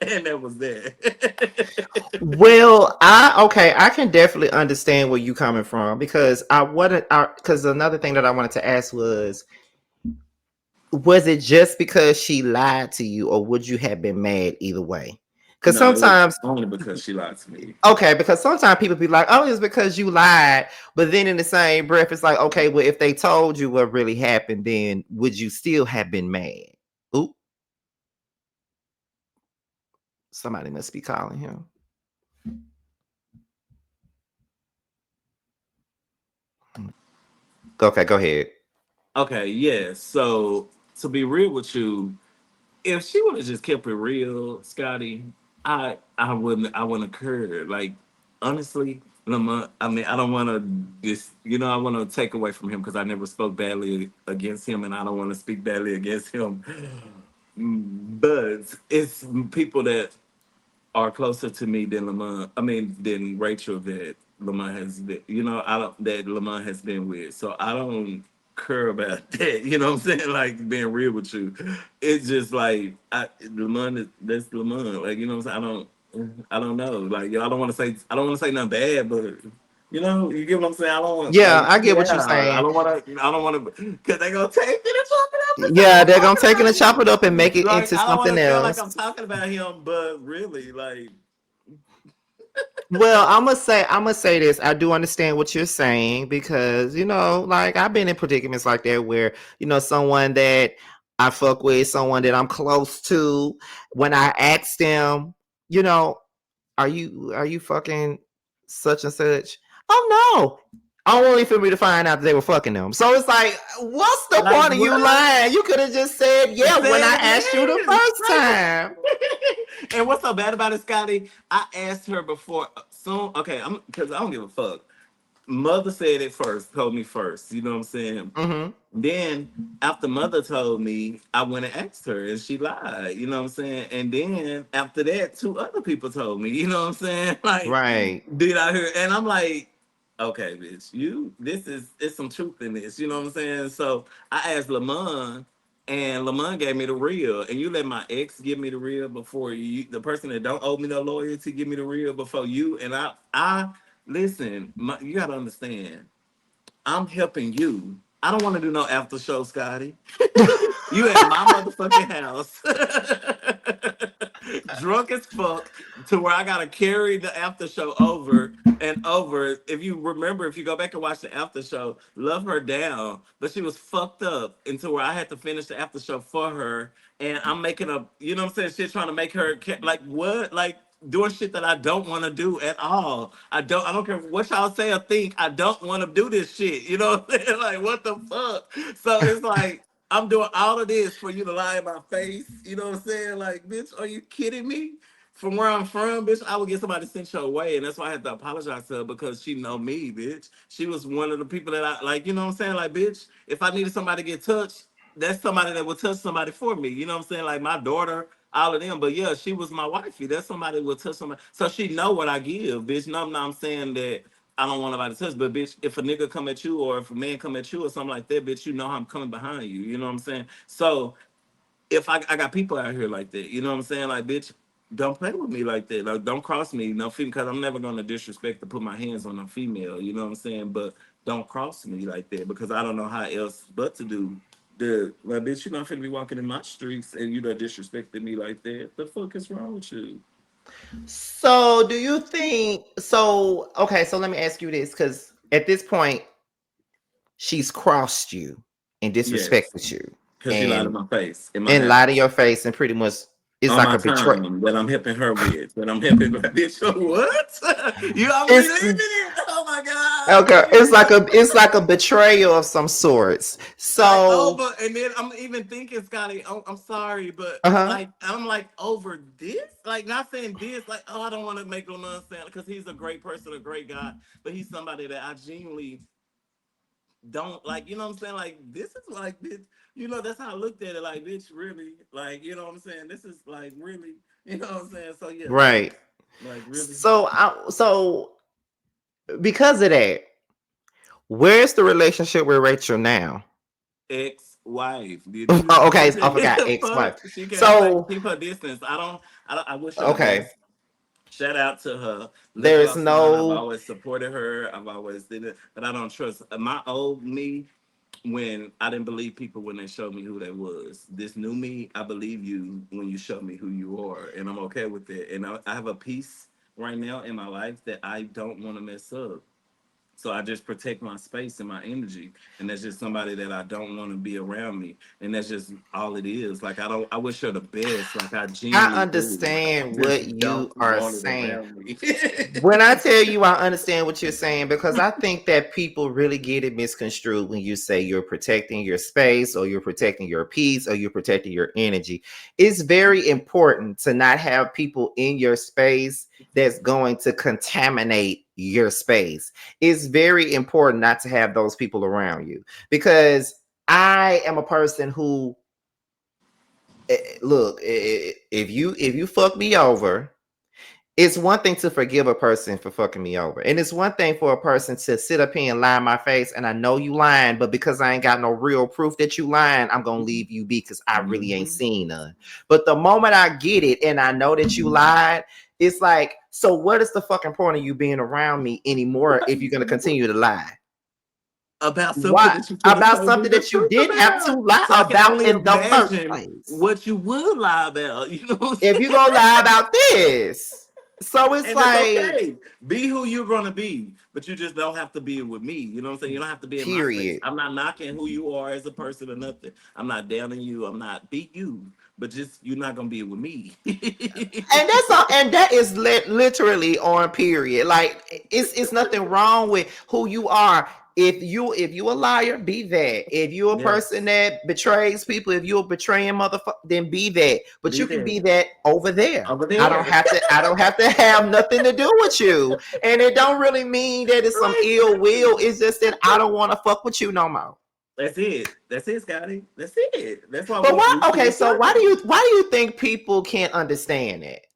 and that was that. Well, I can definitely understand where you coming from because because another thing that I wanted to ask was it just because she lied to you or would you have been mad either way? Because No, it was sometimes only because she lied to me. okay, because sometimes people be like, oh, it's because you lied. But then in the same breath, it's like, okay, well, if they told you what really happened, then would you still have been mad? Oop, somebody must be calling him. Okay, go ahead. Okay, yeah. So to be real with you, if she would have just kept it real, Scotty, I wouldn't have cared. Like honestly, Lamont, I mean, I don't want to I want to take away from him because I never spoke badly against him, and I don't want to speak badly against him. But it's people that are closer to me than Lamont. I mean, than Rachel that Lamont has been. I don't that Lamont has been with. So I don't care about that. You know what I'm saying? Like being real with you, it's just like Lamont is that's Lamont. Like you know what I'm saying? I don't know. Like I don't want to say nothing bad, but. You get what I'm saying. I don't want Yeah, like, I get what you're yeah. saying. I don't want to, because they gonna take it and chop it up and say Yeah, I'm they're gonna talking take it about and chop it up and make him. it Like into I don't want something to feel like else. I'm talking about him, but really, like, Well, I'm gonna say this. I do understand what you're saying because like I've been in predicaments like that where someone that I fuck with, someone that I'm close to, when I ask them, you know, are you fucking such and such? Oh no. Only for me to find out that they were fucking them. So it's like, what's the like point of you what? lying? You could have just said, yeah, when I Said asked you the yes. first time. And what's so bad about it, Scotty? I asked her before. Soon, okay, I'm because I don't give a fuck. Mother said it first, told me first. You know what I'm saying? Mm-hmm. Then after mother told me, I went and asked her and she lied, you know what I'm saying? And then after that, two other people told me, you know what I'm saying? Like, Right. did I hear? And I'm like, okay, bitch, it's some truth in this, you know what I'm saying? So I asked Lamont and Lamont gave me the real. And you let my ex give me the real before the person that don't owe me no loyalty, give me the real before you. And I listen, you gotta understand. I'm helping you. I don't want to do no after show, Scotty. You at my motherfucking house, drunk as fuck, to where I gotta carry the after show over and over. If you remember, if you go back and watch the after show, love her down, but she was fucked up into where I had to finish the after show for her, and I'm making a, you know what I'm saying, shit, trying to make her like what, like doing shit that I don't want to do at all. I don't care what y'all say or think. I don't want to do this shit. You know what I'm saying? Like what the fuck? So it's like I'm doing all of this for you to lie in my face. You know what I'm saying? Like, bitch, are you kidding me? From where I'm from, bitch, I would get somebody sent your way, and that's why I had to apologize to her because she know me, bitch. She was one of the people that I like. You know what I'm saying? Like, bitch, if I needed somebody to get touched, that's somebody that would touch somebody for me. You know what I'm saying? Like my daughter, all of them. But yeah, she was my wifey. That's somebody that would touch somebody. So she know what I give, bitch. No, I'm saying that I don't want nobody to touch. But bitch, if a nigga come at you or if a man come at you or something like that, bitch, you know I'm coming behind you. You know what I'm saying? So if I got people out here like that, you know what I'm saying? Like, bitch, don't play with me like that. Like, don't cross me, no female, because I'm never gonna disrespect to put my hands on a female. You know what I'm saying? But don't cross me like that because I don't know how else but to do. The like, bitch, you not finna be walking in my streets and you done disrespecting me like that. The fuck is wrong with you? So, do you think so? Okay, so let me ask you this because at this point, she's crossed you and Yes, disrespected you because she lied in and my face in my lied in house. your face and pretty much it's On like my a betrayal. time that I'm helping her with, that I'm helping her. Bitch, what? You don't believe It's it? Oh my god! okay. Like, It's like a betrayal of some sorts. like So, over, and then I'm even thinking, Scotty. Oh, I'm sorry, but uh-huh. like I'm like over this. Like not saying this. Like I don't want to make no nonsense because he's a great person, a great guy, but he's somebody that I genuinely don't like. You know what I'm saying? Like this is like this. You know that's how I looked at it. Like bitch, really? Like you know what I'm saying? This is like really. You know what I'm saying? So yeah. Right. Like really, So because of that, where's the relationship with Rachel now? ex-wife. Did you Oh, okay, watch I forgot it? ex-wife. Fuck. She can like So, keep her distance. I wish her the okay, best. Shout out to her. Lip there is gloss line. I've no always supported her. I've always did it, but I don't trust my old me when I didn't believe people when they showed me who they was. This new me, I believe you when you show me who you are, and I'm okay with it. And I have a peace right now in my life that I don't want to mess up. So I just protect my space and my energy. And that's just somebody that I don't want to be around me. And that's just all it is. Like I wish her the best. Like I I genuinely do. understand what Just you don't are want it saying. around me. When I tell you I understand what you're saying, because I think that people really get it misconstrued when you say you're protecting your space or you're protecting your peace or you're protecting your energy. It's very important to not have people in your space that's going to contaminate your space. It's very important not to have those people around you because I am a person who look, if you fuck me over, it's one thing to forgive a person for fucking me over. And it's one thing for a person to sit up here and lie in my face. And I know you lying, but because I ain't got no real proof that you lying, I'm going to leave you be because I really ain't Mhm. seen none. But the moment I get it and I know that you lied, it's like, so what is the fucking point of you being around me anymore if you're going to continue to lie? About something What? that you could have About told me something the that you truth didn't have to about. lie So I can about only in the first imagine place? what you would lie about. You know what I'm If saying? you're going to lie about this. So it's And it's like, okay. Be who you're gonna be, but you just don't have to be with me. You know what I'm saying? You don't have to be in my space. period. I'm not knocking who you are as a person or nothing. I'm not downing you. I'm not beat you, but just you're not gonna be with me. And that's all, and that is literally on period. Like it's nothing wrong with who you are. If you a liar, be that. If you a person Yes, that betrays people, if you a betraying motherfucker, then be that. But be you can there, be that over there. over there. I don't have to have nothing to do with you. And it don't really mean that it's some Right, ill will. It's just that I don't want to fuck with you no more. that's it. That's it, Scotty. That's it. That's why But why we should okay, be so circles. why do you think people can't understand it?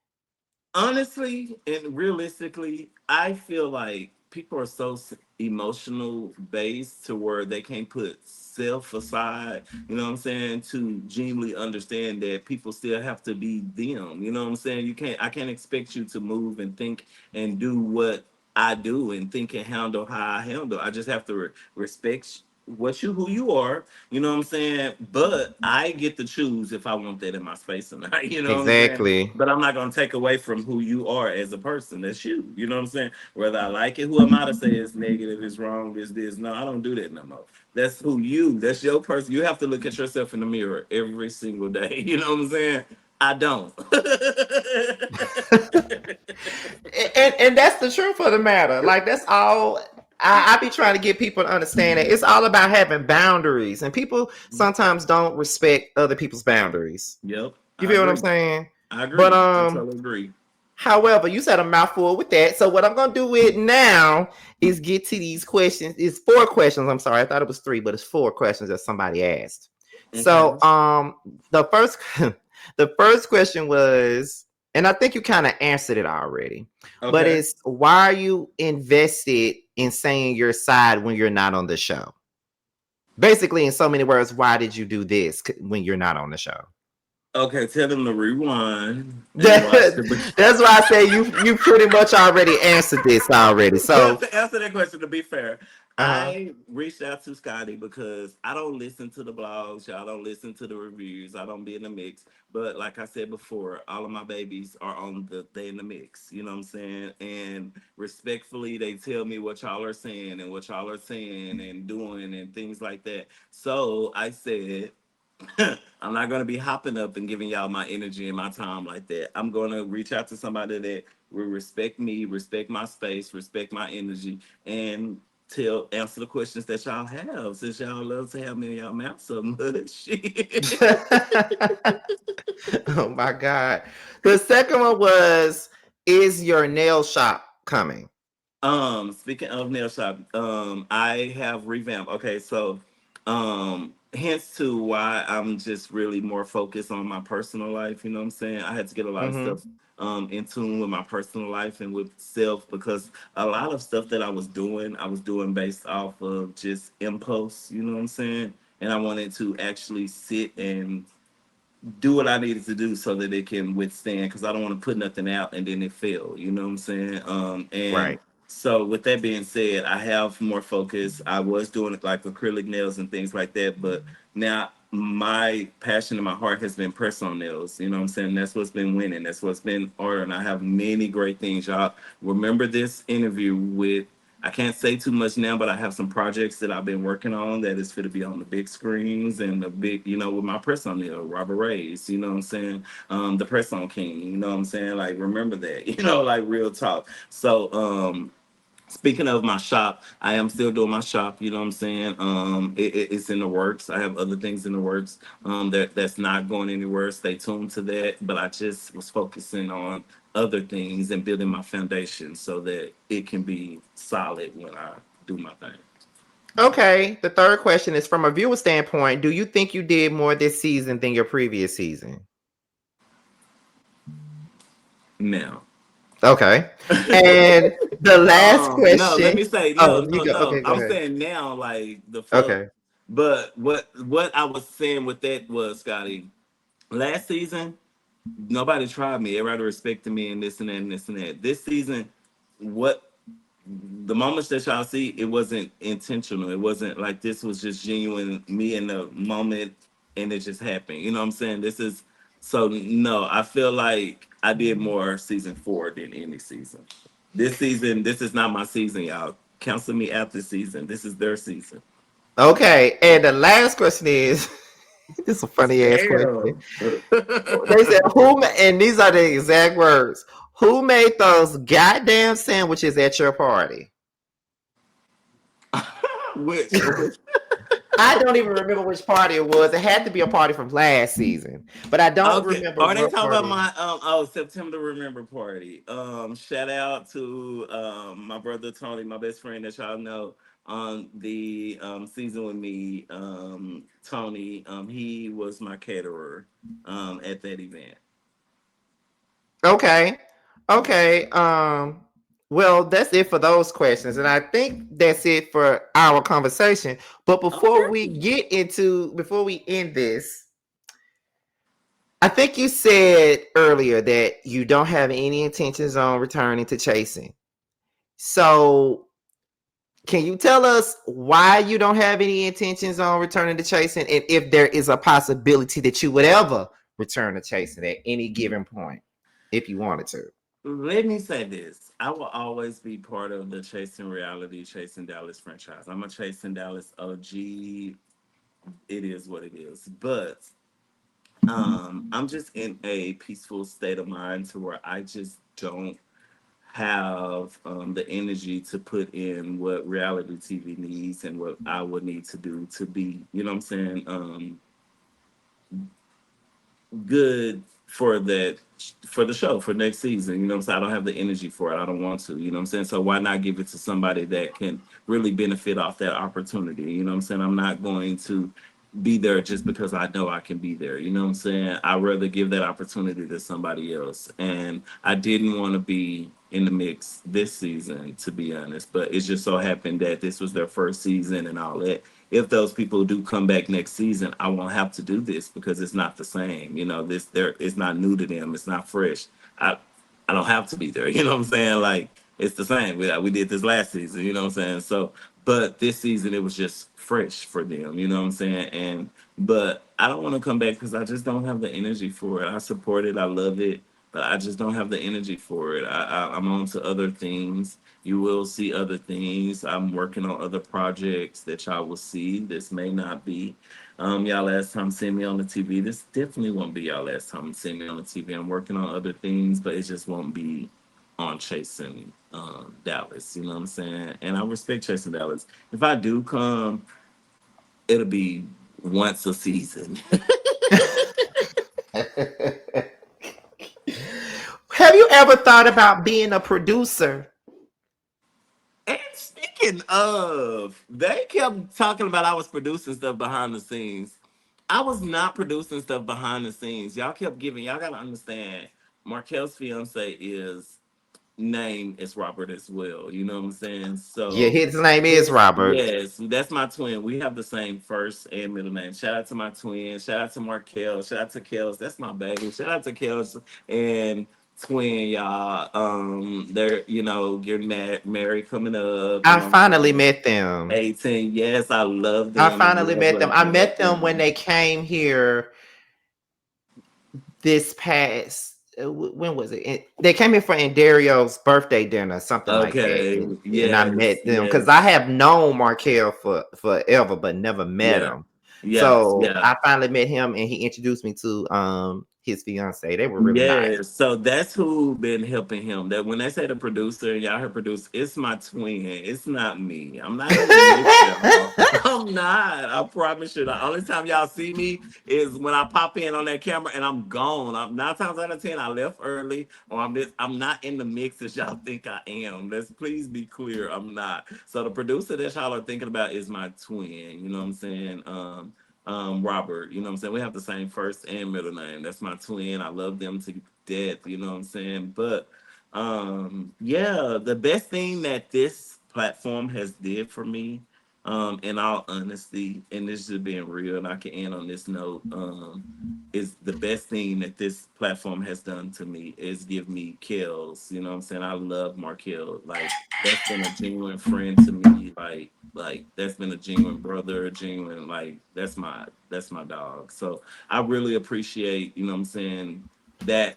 Honestly and realistically, I feel like people are so emotional based to where they can't put self aside, you know what I'm saying, to genuinely understand that people still have to be them. You know what I'm saying? I can't expect you to move and think and do what I do and think and handle how I handle. I just have to respect who you are, you know what I'm saying? But I get to choose if I want that in my space or not, you know what I'm saying? Exactly. But I'm not gonna take away from who you are as a person. That's you know what I'm saying? Whether I like it, who am I to say it's negative, it's wrong, it's this? No, I don't do that no more. That's who that's your person. You have to look at yourself in the mirror every single day. You know what I'm saying? I don't. And that's the truth of the matter. Like that's all I be trying to get people to understand that it's all about having boundaries, and people sometimes don't respect other people's boundaries. Yep, You I feel what I'm agree. saying? I But agree. I totally agree. however, you said a mouthful with that. So what I'm gonna do with now is get to these questions. It's 4 questions. I'm sorry, I thought it was 3, but it's 4 questions that somebody asked. Okay. So the first the first question was, and I think you kind of answered it already, but Okay. it's why are you invested in saying your side when you're not on the show? Basically, in so many words, why did you do this when you're not on the show? Okay, tell them to rewind and watch the. That's why I say you pretty much already answered this already. Well, So to answer that question, to be fair, uh-huh. I reached out to Scotty because I don't listen to the blogs, y'all don't listen to the reviews, I don't be in the mix. But like I said before, all of my babies are on they in the mix. You know what I'm saying? And respectfully, they tell me what y'all are saying and what y'all are saying and doing and things like that. So I said, I'm not gonna be hopping up and giving y'all my energy and my time like that. I'm gonna reach out to somebody that will respect me, respect my space, respect my energy, and tell answer the questions that y'all have. Since y'all love to have me in y'all mouth so much. Shit. Oh my god. The second one was, is your nail shop coming? Speaking of nail shop, I have revamped. Okay, so hence to why I'm just really more focused on my personal life, you know what I'm saying? I had to get a lot of Mm-hmm. stuff in tune with my personal life and with self because a lot of stuff that I was doing based off of just impulse, you know what I'm saying? And I wanted to actually sit and do what I needed to do so that it can withstand because I don't want to put nothing out and then it fail. You know what I'm saying? And Right. so with that being said, I have more focus. I was doing it like acrylic nails and things like that, but now my passion and my heart has been press on nails. You know what I'm saying? That's what's been winning. That's what's been art. And I have many great things. Y'all remember this interview with I can't say too much now, but I have some projects that I've been working on that is fit to be on the big screens and the big, with my press on there, Robert Ray's, you know what I'm saying? The press on king, you know what I'm saying? Like remember that, like real talk. So speaking of my shop, I am still doing my shop. You know what I'm saying? It's in the works. I have other things in the works that's not going anywhere. Stay tuned to that. But I just was focusing on other things and building my foundation so that it can be solid when I do my thing. Okay. The third question is, from a viewer standpoint, do you think you did more this season than your previous season? Now, Okay. And the last no, let me question. say Oh, no, you no, go. no. Okay, go I'm ahead. saying now, like the fuck. Okay. But what I was saying with that was, Scotty, last season nobody tried me. Everybody respected me and this and that and this and that. This season, what the moments that y'all see, it wasn't intentional. It wasn't like this was just genuine me in the moment and it just happened. You know what I'm saying? This is so no, I feel like I did more season 4 than any season. This season, this is not my season, y'all. Cancel me out this season. This is their season. Okay. And the last question is, this is a funny ass question. Damn. They said, and these are the exact words. Who made those goddamn sandwiches at your party? which I don't even remember which party it was. It had to be a party from last season, but I don't Okay. remember Are they what talking about party. my September Remember party? Shout out to my brother Tony, my best friend that y'all know on the season with me. Tony, he was my caterer at that event. Okay. Okay. Well, that's it for those questions. And I think that's it for our conversation. But Okay. before we end this, I think you said earlier that you don't have any intentions on returning to chasing. So Can you tell us why you don't have any intentions on returning to chasing, and if there is a possibility that you would ever return to chasing at any given point, if you wanted to? Let me say this. I will always be part of the Chasing Reality, Chasing Dallas franchise. I'm a Chasing Dallas OG. It is what it is. But I'm just in a peaceful state of mind to where I just don't have the energy to put in what reality TV needs and what I would need to do to be, you know what I'm saying, good for that for the show for next season. You know what I'm saying? I don't have the energy for it. I don't want to. You know what I'm saying? So why not give it to somebody that can really benefit off that opportunity? You know what I'm saying? I'm not going to be there just because I know I can be there. You know what I'm saying? I'd rather give that opportunity to somebody else. And I didn't want to be in the mix this season, to be honest. But it just so happened that this was their first season and all that. If those people do come back next season, I won't have to do this because it's not the same. You know, this there it's not new to them. It's not fresh. I I don't have to be there. You know what I'm saying? Like it's the same. We did this last season. You know what I'm saying? So, but this season it was just fresh for them. You know what I'm saying? And but I don't want to come back because I just don't have the energy for it. I support it. I love it, but I just don't have the energy for it. I'm on to other things. You will see other things. I'm working on other projects that y'all will see. This may not be y'all last time seeing me on the TV. This definitely won't be y'all last time seeing me on the TV. I'm working on other things, but it just won't be on Chasing Dallas. You know what I'm saying? And I respect Chasing Dallas. If I do come, it'll be once a season. Have you ever thought about being a producer? And speaking of, they kept talking about I was producing stuff behind the scenes. I was not producing stuff behind the scenes. Y'all kept giving, y'all gotta understand, Markel's fiance is name is Robert as well. You know what I'm saying? Yeah, So his name is Robert. yes, that's my twin. We have the same first and middle name. Shout out to my twin. Shout out to Markel. Shout out to Kels. That's my baby. Shout out to Kels and twin, y'all. They're getting married coming up. You I know what I'm finally saying? met them. 18. Yes, I love I them. I finally love met them. I working with met them when them. they came here this past. When was it? They came here for Dario's birthday dinner, something like that, Okay. and I Yes. met them because I Yes. have known Markel for forever, but never met Yeah. him. Yes. So Yeah. I finally met him, and he introduced me to his fiance. They were really nice. Yes, so that's who been helping him. That when they say the producer, y'all heard producer, it's my twin. It's not me. I'm not in the mix, y'all. I'm not. I promise you. The only time y'all see me is when I pop in on that camera and I'm gone. I'm 9 times out of 10, I left early, or I'm not in the mix as y'all think I am. Let's please be clear. I'm not. So the producer that y'all are thinking about is my twin. You know what I'm saying? Robert. You know what I'm saying? We have the same first and middle name. That's my twin. I love them to death. You know what I'm saying? But yeah, the best thing that this platform has did for me, in all honesty, and this is being real, and I can end on this note, is the best thing that this platform has done to me is give me kills. You know what I'm saying? I love Markel. Like that's been a genuine friend to me. Like that's been a genuine brother, a genuine like that's my dog. So I really appreciate, you know what I'm saying, that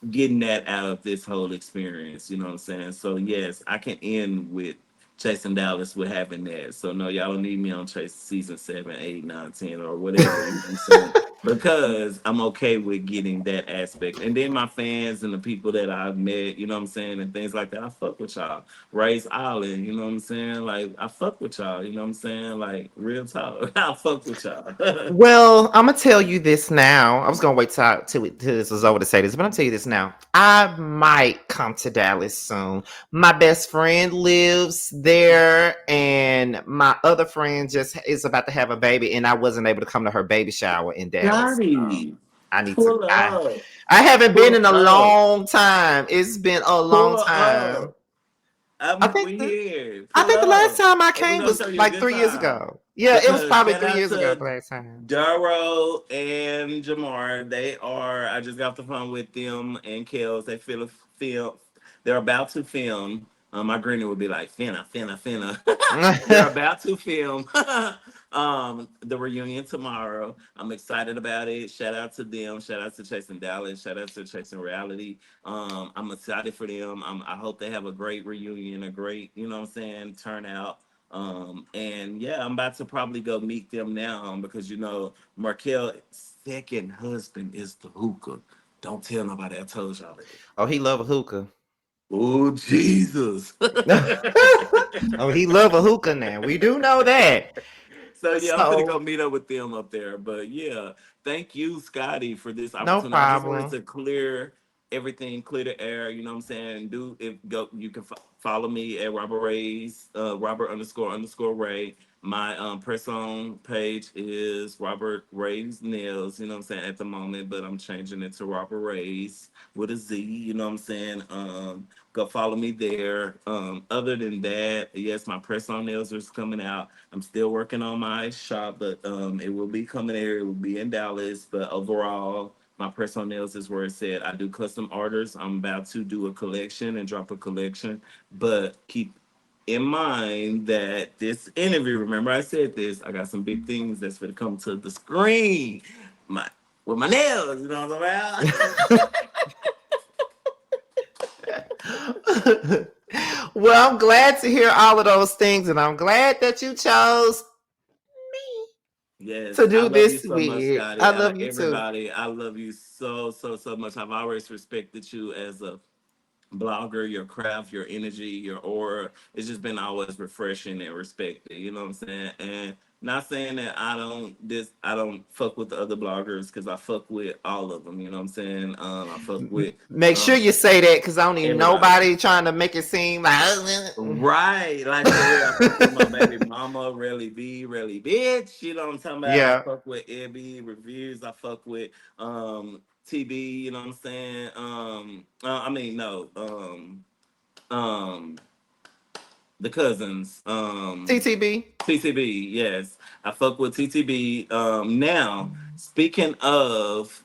getting that out of this whole experience. You know what I'm saying? So yes, I can end with Chasing Dallas with having that. So no, y'all don't need me on Chase season 7, 8, 9, 10, or whatever. You know what I'm saying? Because I'm okay with getting that aspect. And then my fans and the people that I've met, you know what I'm saying, and things like that, I fuck with y'all. Race Island, you know what I'm saying? Like I fuck with y'all, you know what I'm saying? Like real talk. I fuck with y'all. Well, I'm gonna tell you this now. I was gonna wait till this was over to say this, but I'm tell you this now. I might come to Dallas soon. My best friend lives there, and my other friend just is about to have a baby, and I wasn't able to come to her baby shower in Dallas. Gotti, I need to. pull up, I haven't been pull in a up, long time. It's been a long pull time. up. I think We the here. I Pull think the last up. time I And we're came gonna was show you a like good 3 years time. ago. Yeah, it was Because probably shout three out years ago to the last time. Daro and Jamar. I just got off the phone with them and Kels. They film they're about to film My granny would be like, finna. They're about to film the reunion tomorrow. I'm excited about it. Shout out to them. Shout out to Chasing Dallas. Shout out to Chasing Reality. I'm excited for them. I hope they have a great reunion, a great, you know what I'm saying, turnout. And yeah, I'm about to probably go meet them now because you know Markel's second husband is the hookah. Don't tell nobody I told y'all that. Oh, he love a hookah. Oh Jesus. Oh, he love a hookah now. We do know that. So yeah, I'm gonna go So meet up with them up there. But yeah, thank you, Scotty, for this no opportunity. I just wanted problem. to clear everything, clear the air. You know what I'm saying? Do if go, you can follow me at Robert Ray's Robert underscore Ray. My press on page is Robert Ray's Nails. You know what I'm saying at the moment, but I'm changing it to Robert Ray's with a Z. You know what I'm saying? Go follow me there. Other than that, yes, my press on nails is coming out. I'm still working on my shop, but it will be coming there. It will be in Dallas. But overall, my press on nails is where it said I do custom orders. I'm about to do a collection and drop a collection. But keep in mind that this interview, remember I said this, I got some big things that's going to come to the screen. My with my nails, you know what I'm about? Well, I'm glad to hear all of those things, and I'm glad that you chose Yes, to I do love you this so much, with. I Scotty. Out of love you too. everybody, I love you so much. I've always respected you as a blogger, your craft, your energy, your aura. It's just been always refreshing and respected. You know what I'm saying? And not saying that I don't fuck with the other bloggers because I fuck with all of them. You know what I'm saying? I fuck with Make sure um you say that because I don't need everybody. nobody trying to make it seem like. Right, like for real, I fuck with my baby mama, really be, really bitch. You know what I'm talking about? I Yeah. fuck with Ebby reviews. I fuck with TB. You know what I'm saying? I mean no, um, the cousins. TTB. TTB. Yes, I fuck with TTB. Now speaking of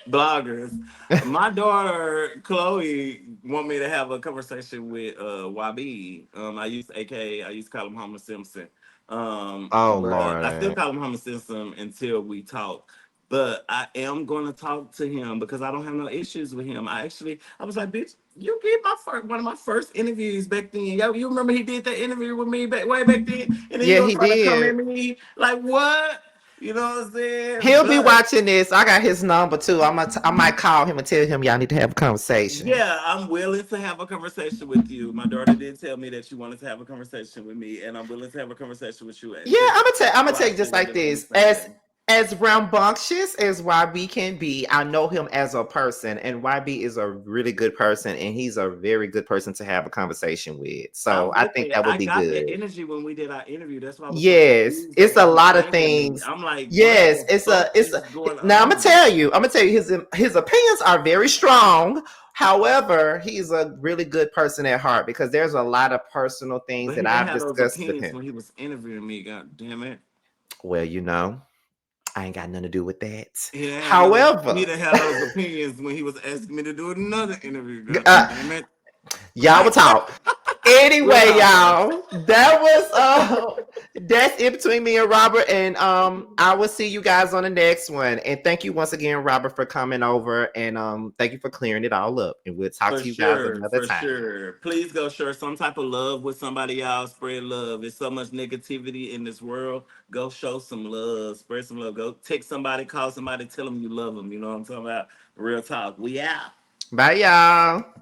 bloggers. My daughter Chloe want me to have a conversation with YB. I used to call him Homer Simpson. Oh But I still Lord. call him Homer Simpson until we talk. But I am going to talk to him because I don't have no issues with him. I was like, bitch, you did one of my first interviews back then. Yo, you remember he did that interview with me way back then, and then you Yeah, gonna he try to come at did. me like what? You know what I'm saying? He'll be But watching this. I got his number too. I might call him and tell him y'all need to have a conversation. yeah, I'm willing to have a conversation with you. My daughter did tell me that you wanted to have a conversation with me, and I'm willing to have a conversation with you. And Yeah, just I'm gonna so I tell you say just that like it's on the this. same day. As rambunctious as YB can be, I know him as a person, and YB is a really good person, and he's a very good person to have a conversation with. So I'm I with think it. that would I be got that good. energy when we did our interview. That's why I was so Yes, confused it's at a what he lot of came at me. things. I'm like, what Yes, the fuck it's is a. going Now on? I'm gonna tell you his opinions are very strong. However, he's a really good person at heart because there's a lot of personal things But that he didn't I've have those discussed with opinions him. when he was interviewing me. God damn it. Well, I ain't got nothing to do with that. He However, didn't have those opinions when he was asking me to do another interview. God uh, damn it. y'all will talk. We'll Anyway, talk though. y'all, that's it between me and Robert, and I will see you guys on the next one. And thank you once again, Robert, for coming over, and thank you for clearing it all up. And we'll talk For to you guys sure, another for time. sure. Please go share some type of love with somebody, y'all. Spread love. There's so much negativity in this world. Go show some love. Spread some love. Go text somebody, call somebody, tell them you love them. You know what I'm talking about? Real talk. We out. Bye, y'all.